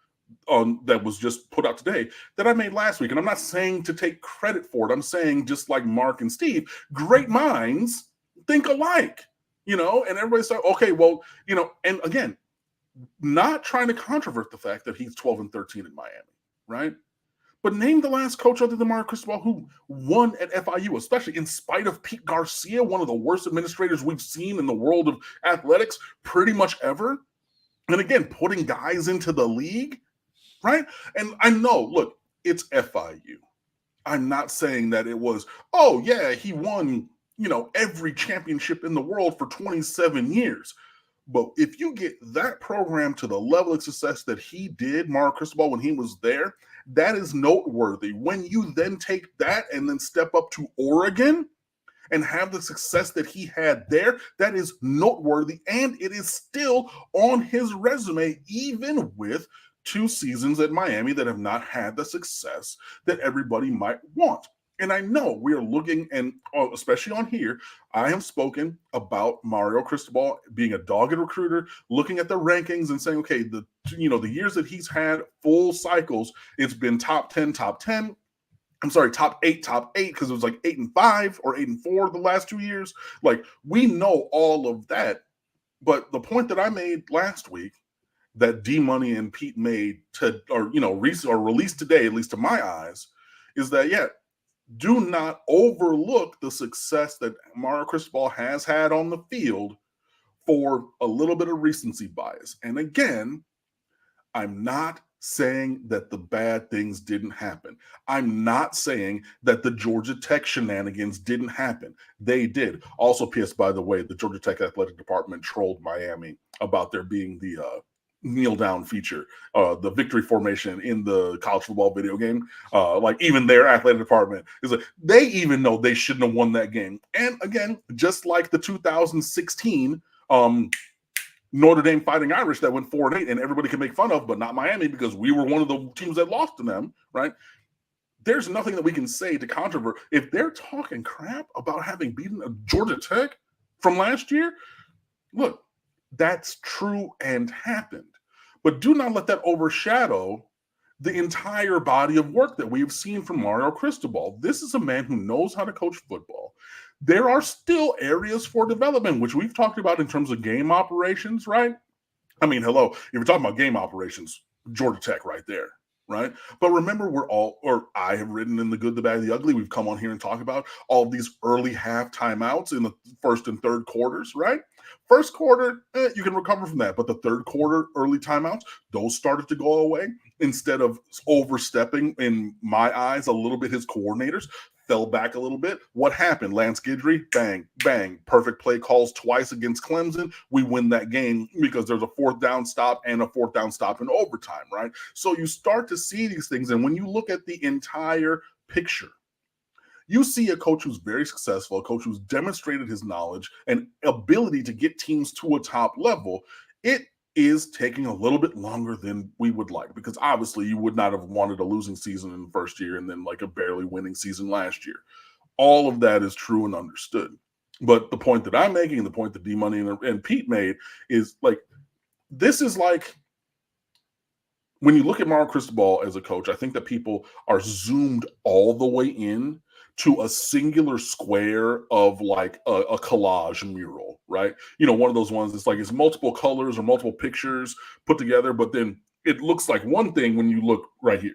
that was just put out today that I made last week. And I'm not saying to take credit for it. I'm saying, just like Mark and Steve, great minds think alike, and everybody's like, okay, well, and again, not trying to controvert the fact that he's 12-13 in Miami, right? But name the last coach other than Mario Cristobal who won at FIU, especially in spite of Pete Garcia, one of the worst administrators we've seen in the world of athletics pretty much ever. And again, putting guys into the league, right? And I know, look, it's FIU. I'm not saying that it was, oh yeah, he won every championship in the world for 27 years. But if you get that program to the level of success that he did, Mario Cristobal, when he was there, that is noteworthy. When you then take that and then step up to Oregon and have the success that he had there, that is noteworthy. And it is still on his resume, even with 2 seasons at Miami that have not had the success that everybody might want. And I know we are looking, and especially on here, I have spoken about Mario Cristobal being a dogged recruiter, looking at the rankings and saying, okay, the years that he's had full cycles, it's been top 10. I'm sorry, top 8, because it was like 8-5 or 8-4 the last 2 years. Like, we know all of that. But the point that I made last week that D Money and Pete made released today, at least to my eyes, is that, do not overlook the success that Mario Cristobal has had on the field for a little bit of recency bias. And again, I'm not saying that the bad things didn't happen. I'm not saying that the Georgia Tech shenanigans didn't happen. They did. Also, P.S., by the way, the Georgia Tech athletic department trolled Miami about there being the kneel down feature, the victory formation in the college football video game. Like, even their athletic department is like, they even know they shouldn't have won that game. And again, just like the 2016 Notre Dame Fighting Irish that went 4-8 and everybody can make fun of, but not Miami because we were one of the teams that lost to them, right? There's nothing that we can say to controvert. If they're talking crap about having beaten a Georgia Tech from last year, look, that's true and happened. But do not let that overshadow the entire body of work that we've seen from Mario Cristobal. This is a man who knows how to coach football. There are still areas for development, which we've talked about in terms of game operations, right? I mean, hello, if you're talking about game operations, Georgia Tech right there, right? But remember, I have written in The Good, the Bad, the Ugly, we've come on here and talked about all of these early half timeouts in the first and third quarters, right? First quarter, you can recover from that. But the third quarter, early timeouts, those started to go away. Instead of overstepping, in my eyes, a little bit, his coordinators fell back a little bit. What happened? Lance Guidry, bang, bang. Perfect play calls twice against Clemson. We win that game because there's a fourth down stop and a fourth down stop in overtime, right? So you start to see these things. And when you look at the entire picture, you see a coach who's very successful, a coach who's demonstrated his knowledge and ability to get teams to a top level. It is taking a little bit longer than we would like, because obviously you would not have wanted a losing season in the first year and then like a barely winning season last year. All of that is true and understood. But the point that I'm making, and the point that D-Money and Pete made, is like, this is like, when you look at Mario Cristobal as a coach, I think that people are zoomed all the way in to a singular square of like a collage mural, right? You know, one of those ones that's like it's multiple colors or multiple pictures put together, but then it looks like one thing when you look right here.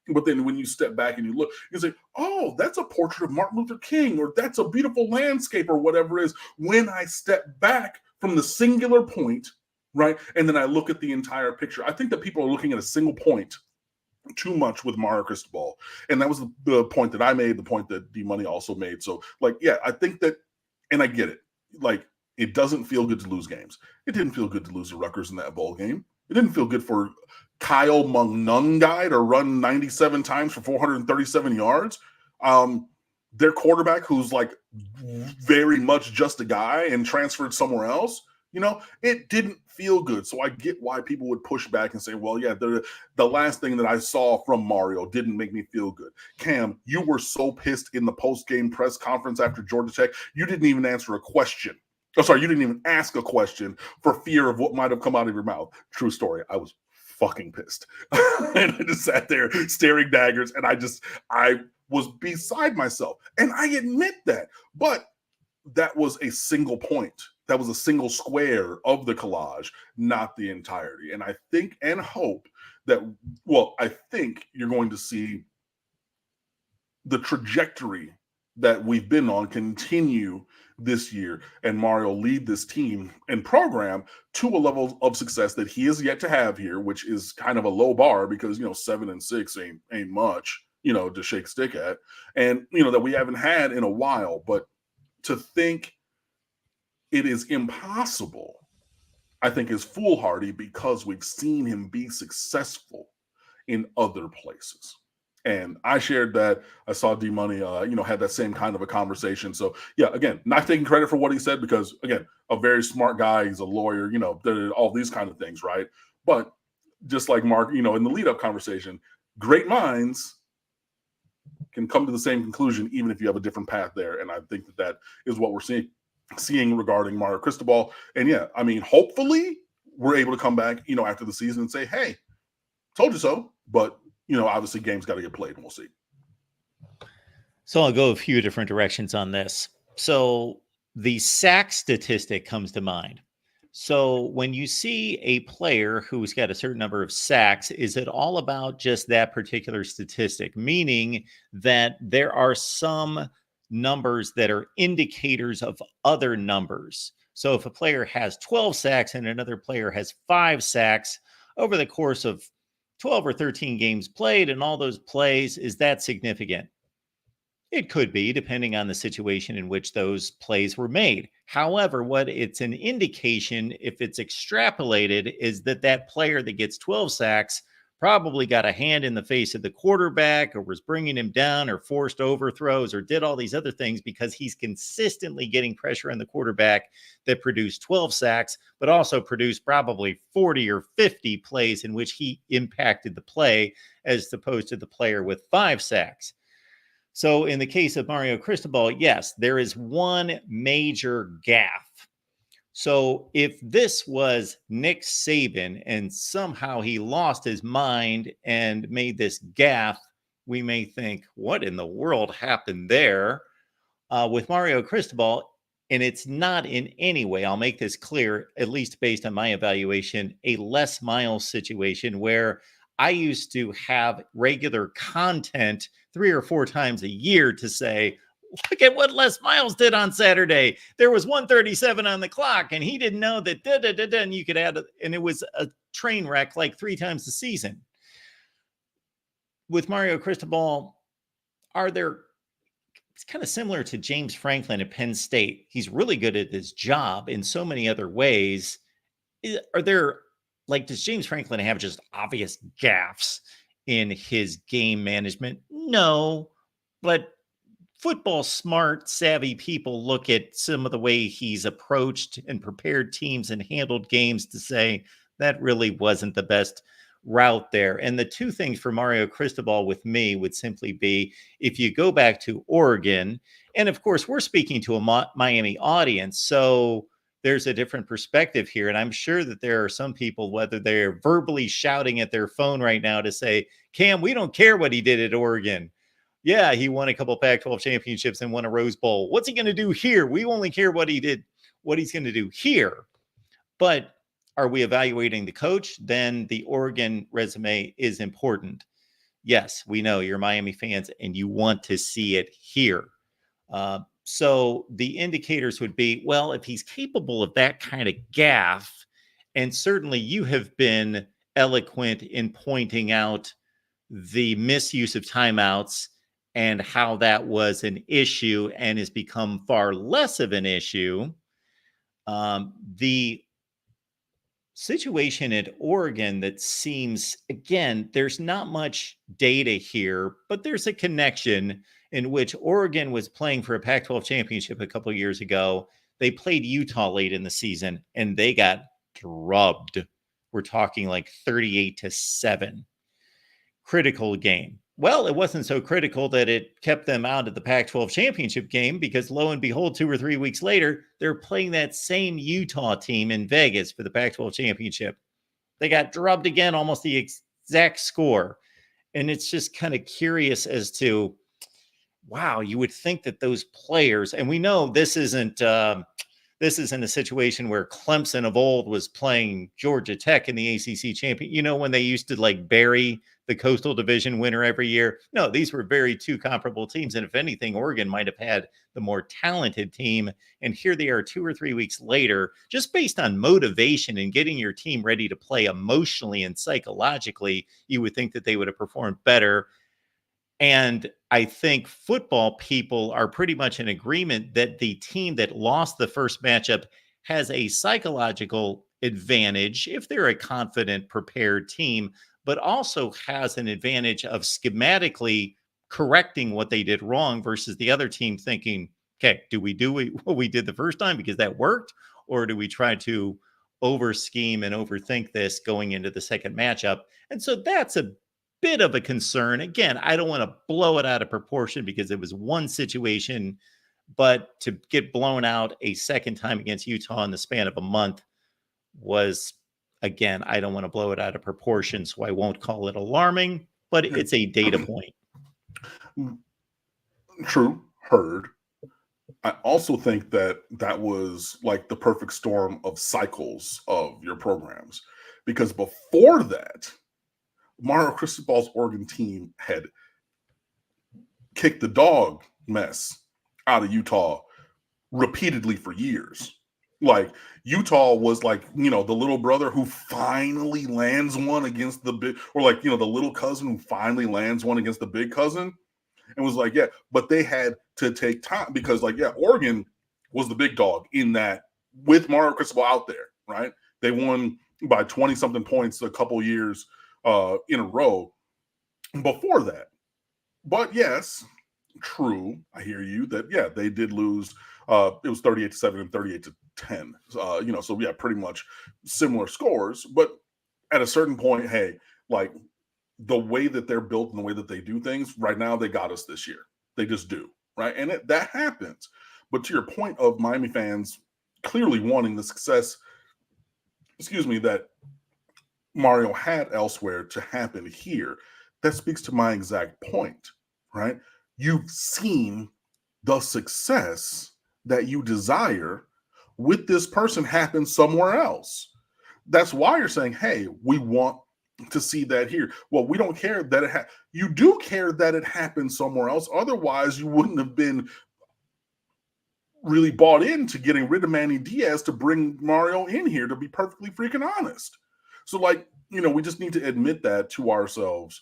But then when you step back and you look, you say, oh, that's a portrait of Martin Luther King, or that's a beautiful landscape, or whatever it is. When I step back from the singular point, right, and then I look at the entire picture, I think that people are looking at a single point too much with Mario Cristobal. And that was the point that I made, the point that D-Money also made. So, like, yeah, I think that, and I get it. Like, it doesn't feel good to lose games. It didn't feel good to lose to Rutgers in that bowl game. It didn't feel good for Kyle Mungungai to run 97 times for 437 yards. Their quarterback, who's like very much just a guy and transferred somewhere else, you know, it didn't feel good. So I get why people would push back and say, well, yeah, the last thing that I saw from Mario didn't make me feel good. Cam, you were so pissed in the post-game press conference after Georgia Tech, you didn't even answer a question. Oh, sorry, you didn't even ask a question for fear of what might have come out of your mouth. True story. I was fucking pissed. And I just sat there staring daggers, and I was beside myself. And I admit that. But that was a single point. That was a single square of the collage, not the entirety. And I think and hope that, well, I think you're going to see the trajectory that we've been on continue this year, and Mario lead this team and program to a level of success that he is yet to have here, which is kind of a low bar because, you know, 7-6 ain't much, you know, to shake stick at. And, you know, that we haven't had in a while. But to think it is impossible, I think, is foolhardy, because we've seen him be successful in other places. And I shared that. I saw D-Money, you know, had that same kind of a conversation. So, yeah, again, not taking credit for what he said, because, again, a very smart guy. He's a lawyer, you know, all these kind of things, right? But just like Mark, you know, in the lead-up conversation, great minds can come to the same conclusion, even if you have a different path there. And I think that is what we're seeing regarding Mario Cristobal. And yeah, I mean, hopefully we're able to come back, you know, after the season and say, hey, told you so. But, you know, obviously games got to get played, and we'll see. So I'll go a few different directions on this. So the sack statistic comes to mind. So when you see a player who's got a certain number of sacks, is it all about just that particular statistic? Meaning that there are some numbers that are indicators of other numbers. So if a player has 12 sacks and another player has 5 sacks over the course of 12 or 13 games played and all those plays, is that significant? It could be, depending on the situation in which those plays were made. However, what it's an indication, if it's extrapolated, is that that player that gets 12 sacks probably got a hand in the face of the quarterback, or was bringing him down, or forced overthrows, or did all these other things, because he's consistently getting pressure on the quarterback that produced 12 sacks, but also produced probably 40 or 50 plays in which he impacted the play, as opposed to the player with 5 sacks. So in the case of Mario Cristobal, yes, there is one major gaffe. So if this was Nick Saban and somehow he lost his mind and made this gaffe, we may think, what in the world happened there? With Mario Cristobal, and it's not in any way, I'll make this clear, at least based on my evaluation, a Les Miles situation where I used to have regular content 3 or 4 times a year to say, look at what Les Miles did on Saturday. There was 137 on the clock, and he didn't know that, and you could add, and it was a train wreck like 3 times the season. With Mario Cristobal, it's kind of similar to James Franklin at Penn State. He's really good at his job in so many other ways. Does James Franklin have just obvious gaffes in his game management? No, but football smart, savvy people look at some of the way he's approached and prepared teams and handled games to say that really wasn't the best route there. And the two things for Mario Cristobal with me would simply be, if you go back to Oregon, and of course we're speaking to a Miami audience, so there's a different perspective here. And I'm sure that there are some people, whether they're verbally shouting at their phone right now to say, Cam, we don't care what he did at Oregon. Yeah, he won a couple Pac-12 championships and won a Rose Bowl. What's he going to do here? We only care what he did, what he's going to do here. But are we evaluating the coach? Then the Oregon resume is important. Yes, we know you're Miami fans and you want to see it here. So the indicators would be, well, if he's capable of that kind of gaffe, and certainly you have been eloquent in pointing out the misuse of timeouts and how that was an issue and has become far less of an issue. The situation at Oregon that seems, again, there's not much data here, but there's a connection in which Oregon was playing for a Pac-12 championship a couple of years ago. They played Utah late in the season and they got drubbed. We're talking like 38-7. Critical game. Well, it wasn't so critical that it kept them out of the Pac-12 championship game, because lo and behold, 2 or 3 weeks later, they're playing that same Utah team in Vegas for the Pac-12 championship. They got drubbed again, almost the exact score. And it's just kind of curious as to, wow, you would think that those players, and we know this isn't a situation where Clemson of old was playing Georgia Tech in the ACC champion. You know, when they used to like bury the Coastal Division winner every year. No, these were very two comparable teams. And if anything, Oregon might have had the more talented team. And here they are 2 or 3 weeks later, just based on motivation and getting your team ready to play emotionally and psychologically, you would think that they would have performed better. And I think football people are pretty much in agreement that the team that lost the first matchup has a psychological advantage if they're a confident, prepared team, but also has an advantage of schematically correcting what they did wrong versus the other team thinking, okay, do what we did the first time because that worked? Or do we try to over scheme and overthink this going into the second matchup? And so that's a bit of a concern. Again, I don't want to blow it out of proportion because it was one situation, but to get blown out a second time against Utah in the span of a month was, again, I don't want to blow it out of proportion, so I won't call it alarming, but it's a data point. True, heard. I also think that was like the perfect storm of cycles of your programs, because before that, Mario Cristobal's Oregon team had kicked the dog mess out of Utah repeatedly for years. Like, Utah was like, the little brother who finally lands one against the big, or like, the little cousin who finally lands one against the big cousin, and was like, yeah, but they had to take time because, like, yeah, Oregon was the big dog in that with Mario Cristobal out there, right? They won by 20 something points a couple years in a row before that. But yes, true, I hear you that, yeah, they did lose. It was 38-7 and 38-10. So yeah, pretty much similar scores. But at a certain point, hey, like, the way that they're built and the way that they do things right now, they got us this year. They just do, right? And that happens. But to your point of Miami fans clearly wanting the success, that Mario had elsewhere to happen here, that speaks to my exact point, right? You've seen the success that you desire with this person happen somewhere else. That's why you're saying, hey, we want to see that here. Well, we don't care that you do care that it happened somewhere else. Otherwise, you wouldn't have been really bought into getting rid of Manny Diaz to bring Mario in here, to be perfectly freaking honest. So, like, we just need to admit that to ourselves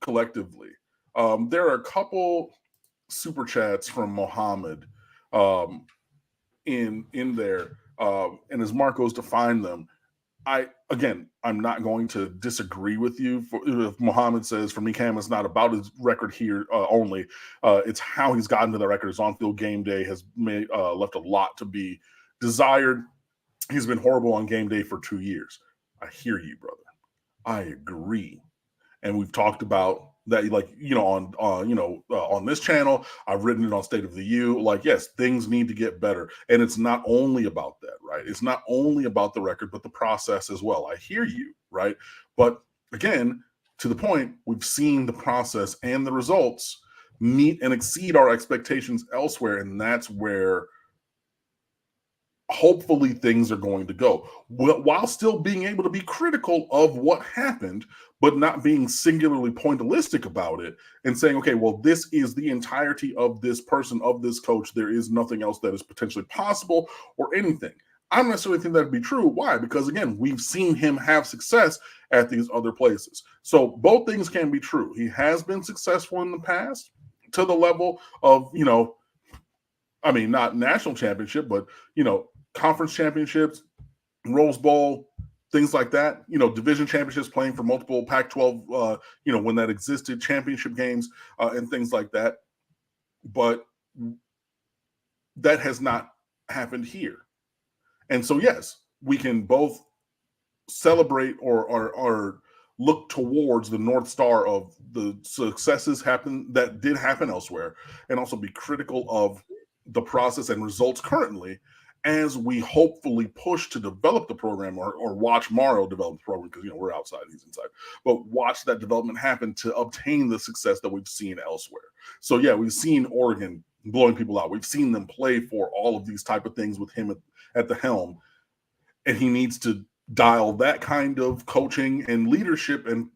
collectively. There are a couple super chats from Mohammed um, in there, and as Mark goes to find them, I'm not going to disagree with you. If Muhammad says, for me, Cam, it's not about his record here only. It's how he's gotten to the record. His on-field game day has left a lot to be desired. He's been horrible on game day for 2 years. I hear you, brother. I agree. And we've talked about that, like, on this channel. I've written it on State of the U. Like, yes, things need to get better. And it's not only about that, right? It's not only about the record, but the process as well. I hear you, right? But again, to the point, we've seen the process and the results meet and exceed our expectations elsewhere. And that's where hopefully things are going to go, while still being able to be critical of what happened, but not being singularly pointillistic about it and saying, okay, well, this is the entirety of this person, of this coach. There is nothing else that is potentially possible or anything. I don't necessarily think that'd be true. Why? Because again, we've seen him have success at these other places. So both things can be true. He has been successful in the past to the level of, not national championship, but, conference championships, Rose Bowl, things like that, division championships, playing for multiple Pac-12, when that existed, championship games and things like that. But that has not happened here. And so, yes, we can both celebrate or look towards the North Star of the successes that did happen elsewhere, and also be critical of the process and results currently, as we hopefully push to develop the program or watch Mario develop the program, because we're outside, he's inside, but watch that development happen to obtain the success that we've seen elsewhere. So yeah, we've seen Oregon blowing people out. We've seen them play for all of these type of things with him at the helm, and he needs to dial that kind of coaching and leadership and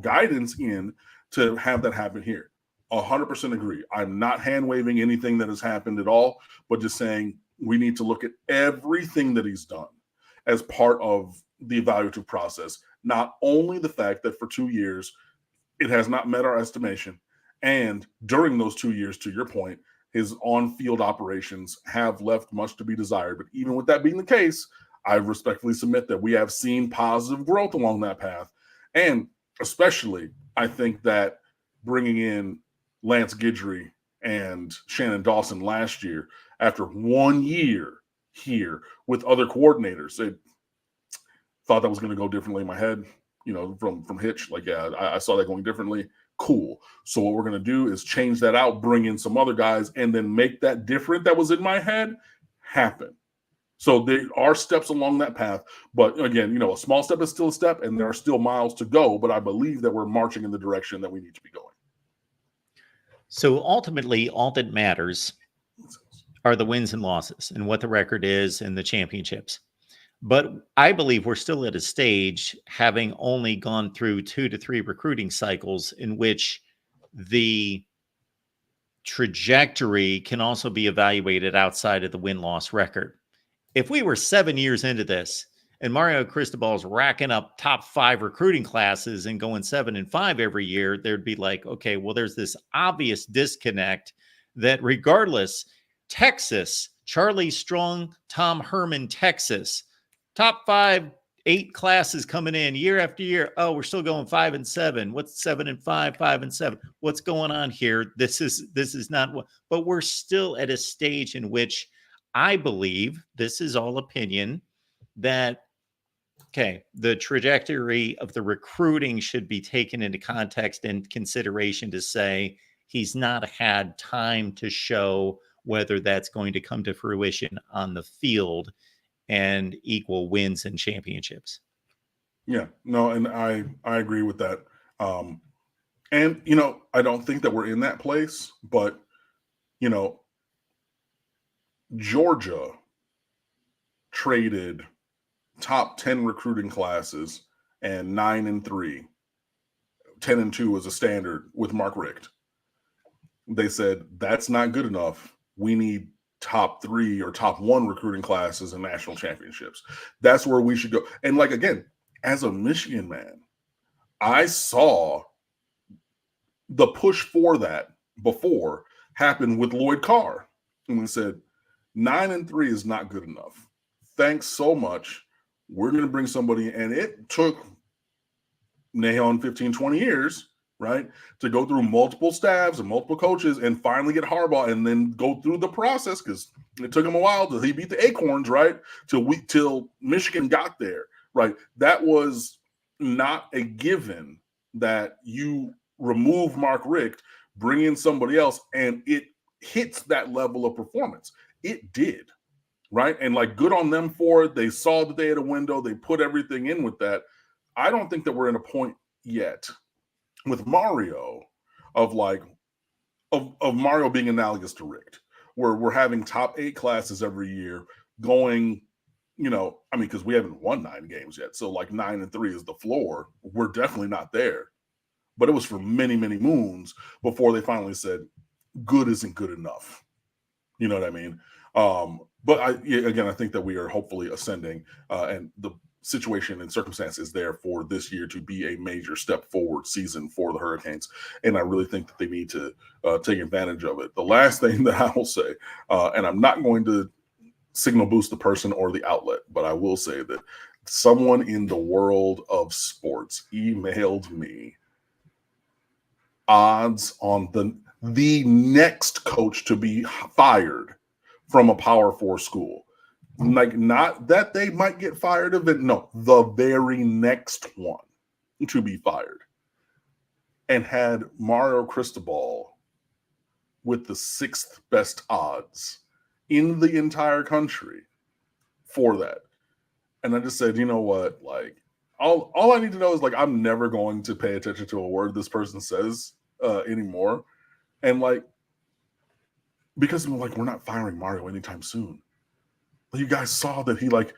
guidance in to have that happen here. 100% agree. I'm not hand waving anything that has happened at all, but just saying we need to look at everything that he's done as part of the evaluative process. Not only the fact that for 2 years it has not met our estimation, and during those 2 years, to your point, his on-field operations have left much to be desired. But even with that being the case, I respectfully submit that we have seen positive growth along that path. And especially, I think that bringing in Lance Guidry and Shannon Dawson last year, after 1 year here with other coordinators, they thought that was going to go differently in my head, from Hitch. Like, yeah, I saw that going differently. Cool. So what we're going to do is change that out, bring in some other guys, and then make that different that was in my head happen. So there are steps along that path. But again, a small step is still a step, and there are still miles to go. But I believe that we're marching in the direction that we need to be going. So ultimately, all that matters are the wins and losses and what the record is and the championships. But I believe we're still at a stage, having only gone through 2 to 3 recruiting cycles, in which the trajectory can also be evaluated outside of the win-loss record. If we were 7 years into this and Mario Cristobal is racking up top 5 recruiting classes and going 7-5 every year, there'd be like, okay, well, there's this obvious disconnect that regardless, Texas, Charlie Strong, Tom Herman, Texas, top 5, 8 classes coming in year after year. Oh, we're still going 5-7. What's 7-5, 5-7? What's going on here? This is not what, but we're still at a stage in which I believe, this is all opinion, that, okay, the trajectory of the recruiting should be taken into context and consideration to say he's not had time to show whether that's going to come to fruition on the field and equal wins and championships. Yeah, no, and I agree with that. And, I don't think that we're in that place, but, Georgia traded top 10 recruiting classes and 9-3. 10-2 was a standard with Mark Richt. They said, that's not good enough. We need top 3 or top 1 recruiting classes and national championships. That's where we should go. And like, again, as a Michigan man, I saw the push for that before happen with Lloyd Carr. And we said, 9-3 is not good enough. Thanks so much. We're going to bring somebody. And it took Nahon 15, 20 years, right, to go through multiple staffs and multiple coaches and finally get Harbaugh and then go through the process, because it took him a while till he beat the Acorns, right, till Michigan got there, right? That was not a given that you remove Mark Richt, bring in somebody else, and it hits that level of performance. It did, right? And like, good on them for it. They saw that they had a window. They put everything in with that. I don't think that we're in a point yet with Mario of Mario being analogous to Richt, where we're having top 8 classes every year going, because we haven't won 9 games yet. So like 9-3 is the floor. We're definitely not there. But it was for many, many moons before they finally said, good isn't good enough. You know what I mean? But I think that we are hopefully ascending, and the situation and circumstance is there for this year to be a major step forward season for the Hurricanes. And I really think that they need to take advantage of it. The last thing that I will say, and I'm not going to signal boost the person or the outlet, but I will say that someone in the world of sports emailed me odds on the next coach to be fired from a Power 4 school. Like, not that they might get fired of it. No, the very next one to be fired. And had Mario Cristobal with the 6th best odds in the entire country for that. And I just said, you know what? Like, all I need to know is, like, I'm never going to pay attention to a word this person says anymore. And like, because like, we're not firing Mario anytime soon. You guys saw that he, like,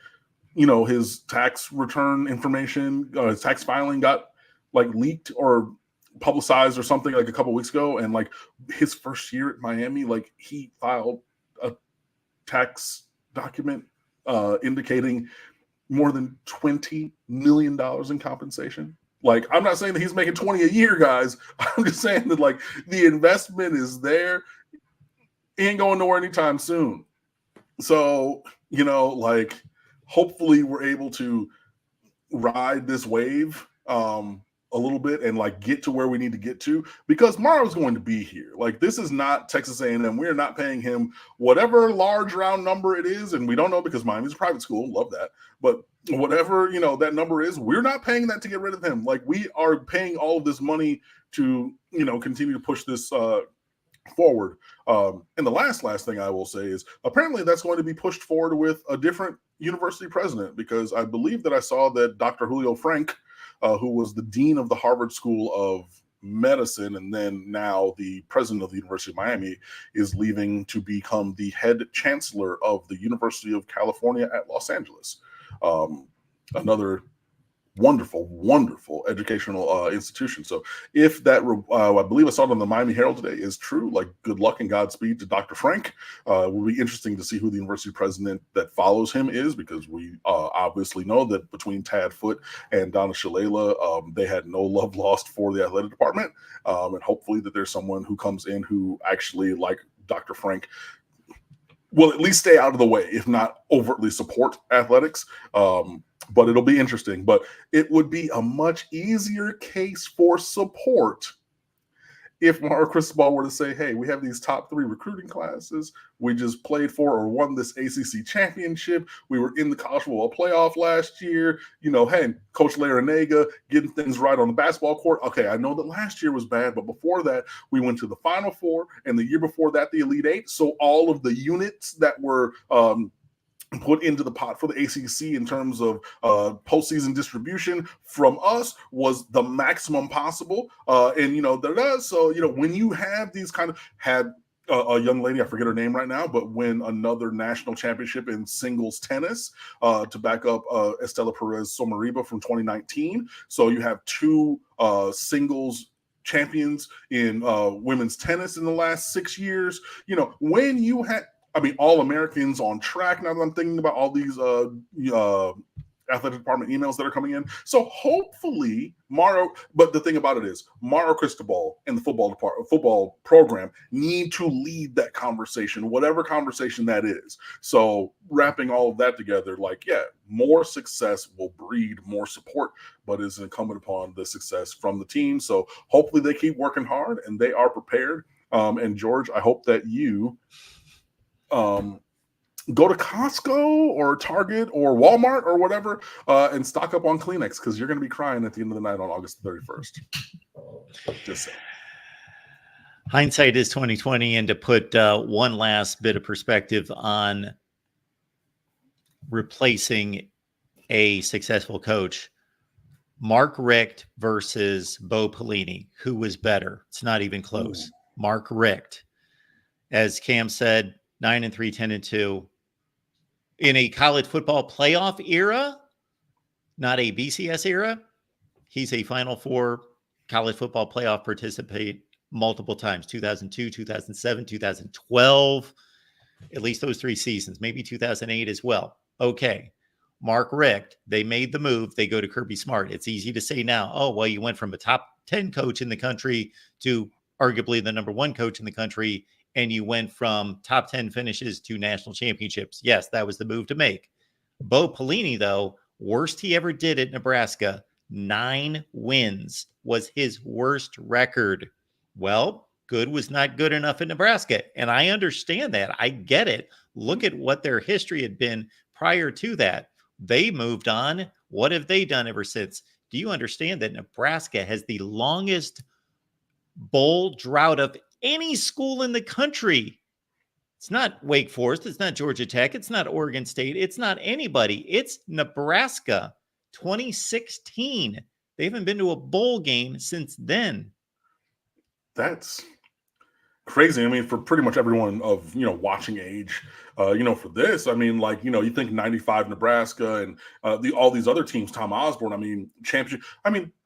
his tax return information, his tax filing got like leaked or publicized or something like a couple weeks ago. And like, his first year at Miami, like, he filed a tax document indicating more than $20 million in compensation. Like, I'm not saying that he's making 20 a year, guys. I'm just saying that, like, the investment is there. He ain't going nowhere anytime soon. So, like, hopefully we're able to ride this wave a little bit and like get to where we need to get to, because Mario's going to be here. Like, this is not Texas A&M. We're not paying him whatever large round number it is, and we don't know because Miami's a private school. Love that. But whatever, that number is, we're not paying that to get rid of him. Like, we are paying all of this money to, continue to push this forward. And the last thing I will say is, apparently that's going to be pushed forward with a different university president, because I believe that I saw that Dr. Julio Frank, who was the dean of the Harvard School of Medicine and then now the president of the University of Miami, is leaving to become the head chancellor of the University of California at Los Angeles. Another wonderful educational institution. So if that, I believe I saw it on the Miami Herald today, is true, like, good luck and Godspeed to Dr. Frank. It will be interesting to see who the university president that follows him is, because we obviously know that between Tad Foote and Donna Shalala, they had no love lost for the athletic department. And hopefully that there's someone who comes in who actually, like Dr. Frank, will at least stay out of the way, if not overtly support athletics. But it'll be interesting. But it would be a much easier case for support if Mario Cristobal were to say, hey, we have these top 3 recruiting classes. We just played for or won this ACC championship. We were in the college football playoff last year. Hey, Coach Larinaga getting things right on the basketball court. Okay, I know that last year was bad, but before that, we went to the Final Four, and the year before that, the Elite Eight. So all of the units that were put into the pot for the ACC in terms of postseason distribution from us was the maximum possible. So, when you have these kind of, had a young lady, I forget her name right now, but win another national championship in singles tennis to back up Estela Perez Somariba from 2019. So you have 2 singles champions in women's tennis in the last 6 years. When you had All Americans on track. Now that I'm thinking about all these athletic department emails that are coming in. So hopefully Mario, but the thing about it is Mario Cristobal and the football program need to lead that conversation, whatever conversation that is. So wrapping all of that together, more success will breed more support, but is incumbent upon the success from the team. So hopefully they keep working hard and they are prepared. And George, I hope that you go to Costco or Target or Walmart or whatever and stock up on Kleenex, because you're going to be crying at the end of the night on August 31st. Just saying. Hindsight is 2020, and to put one last bit of perspective on replacing a successful coach, Mark Richt versus Bo Pelini, who was better? It's not even close. Ooh. Mark Richt, as Cam said, 9-3, 10-2. In a college football playoff era, not a BCS era, he's a Final Four college football playoff participant multiple times, 2002, 2007, 2012, at least those 3 seasons, maybe 2008 as well. Okay, Mark Richt, they made the move. They go to Kirby Smart. It's easy to say now, oh, well, you went from a top 10 coach in the country to arguably the number 1 coach in the country, and you went from top 10 finishes to national championships. Yes, that was the move to make. Bo Pelini, though, worst he ever did at Nebraska, 9 wins was his worst record. Well, good was not good enough at Nebraska. And I understand that. I get it. Look at what their history had been prior to that. They moved on. What have they done ever since? Do you understand that Nebraska has the longest bowl drought of any school in the country? It's not Wake Forest. It's not Georgia Tech. It's not Oregon State. It's not anybody. It's Nebraska. 2016. They haven't been to a bowl game since then. That's crazy. For pretty much everyone of, watching age, for this, you think 95 Nebraska and all these other teams, Tom Osborne, championship.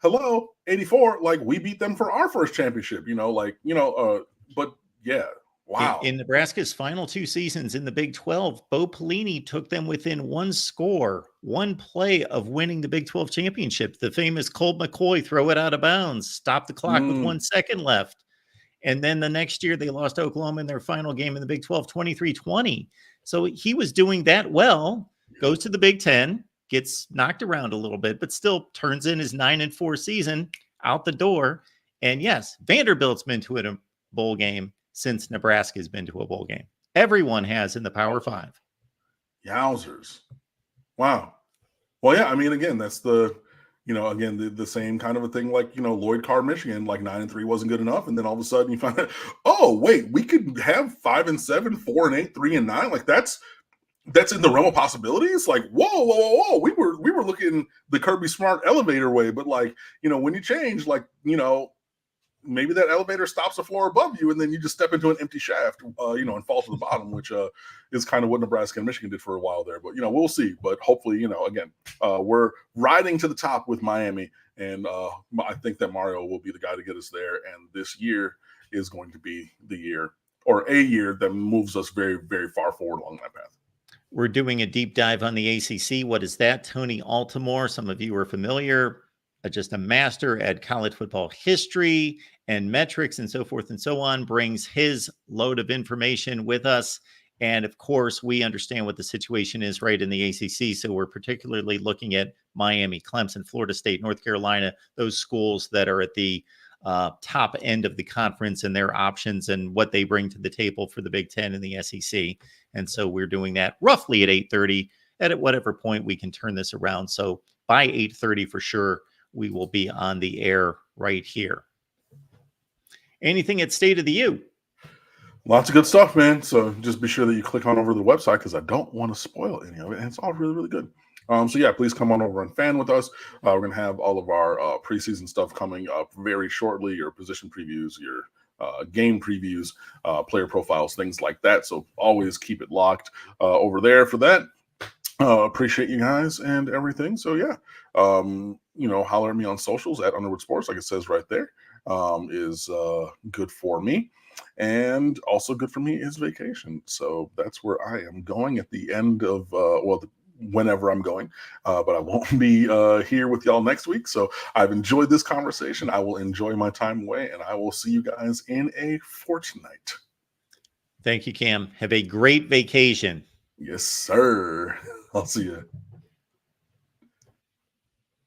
Hello, 84, we beat them for our first championship, but yeah. Wow. In Nebraska's final 2 seasons in the Big 12, Bo Pelini took them within 1 score, 1 play of winning the Big 12 championship. The famous Colt McCoy throw it out of bounds, stop the clock with 1 second left. And then the next year they lost to Oklahoma in their final game in the Big 12, 23-20. So he was doing that well, goes to the Big 10, gets knocked around a little bit, but still turns in his 9-4 season out the door. And yes, Vanderbilt's been to a bowl game since Nebraska's been to a bowl game. Everyone has in the Power 5. Yowzers. Wow. Well, yeah, again, that's the same kind of a thing Lloyd Carr, Michigan, 9-3 wasn't good enough. And then all of a sudden you find out, oh, wait, we could have 5-7, 4-8, 3-9. That's in the realm of possibilities. Whoa. We were looking the Kirby Smart elevator way, but when you change, maybe that elevator stops the floor above you, and then you just step into an empty shaft, and fall to the bottom, which is kind of what Nebraska and Michigan did for a while there. But, we'll see. But hopefully, again, we're riding to the top with Miami, and I think that Mario will be the guy to get us there. And this year is going to be the year, or a year, that moves us very, very far forward along that path. We're doing a deep dive on the ACC. What is that? Tony Altimore, some of you are familiar, just a master at college football history and metrics and so forth and so on, brings his load of information with us. And of course, we understand what the situation is right in the ACC. So we're particularly looking at Miami, Clemson, Florida State, North Carolina, those schools that are at the top end of the conference and their options and what they bring to the table for the Big Ten and the SEC. And so we're doing that roughly at 8:30, at whatever point we can turn this around. So by 8:30 for sure, we will be on the air right here. Anything at State of the U? Lots of good stuff, man. So just be sure that you click on over to the website, because I don't want to spoil any of it. And it's all really, really good. So yeah, please come on over and fan with us. We're going to have all of our preseason stuff coming up very shortly, your position previews, your game previews, player profiles, things like that. So always keep it locked over there for that. Appreciate you guys and everything. So yeah, holler at me on socials at Underwood Sports, like it says right there. is good for me. And also good for me is vacation. So that's where I am going at the end of, whenever I'm going. But I won't be here with y'all next week. So I've enjoyed this conversation. I will enjoy my time away, and I will see you guys in a fortnight. Thank you, Cam. Have a great vacation. Yes, sir. I'll see you.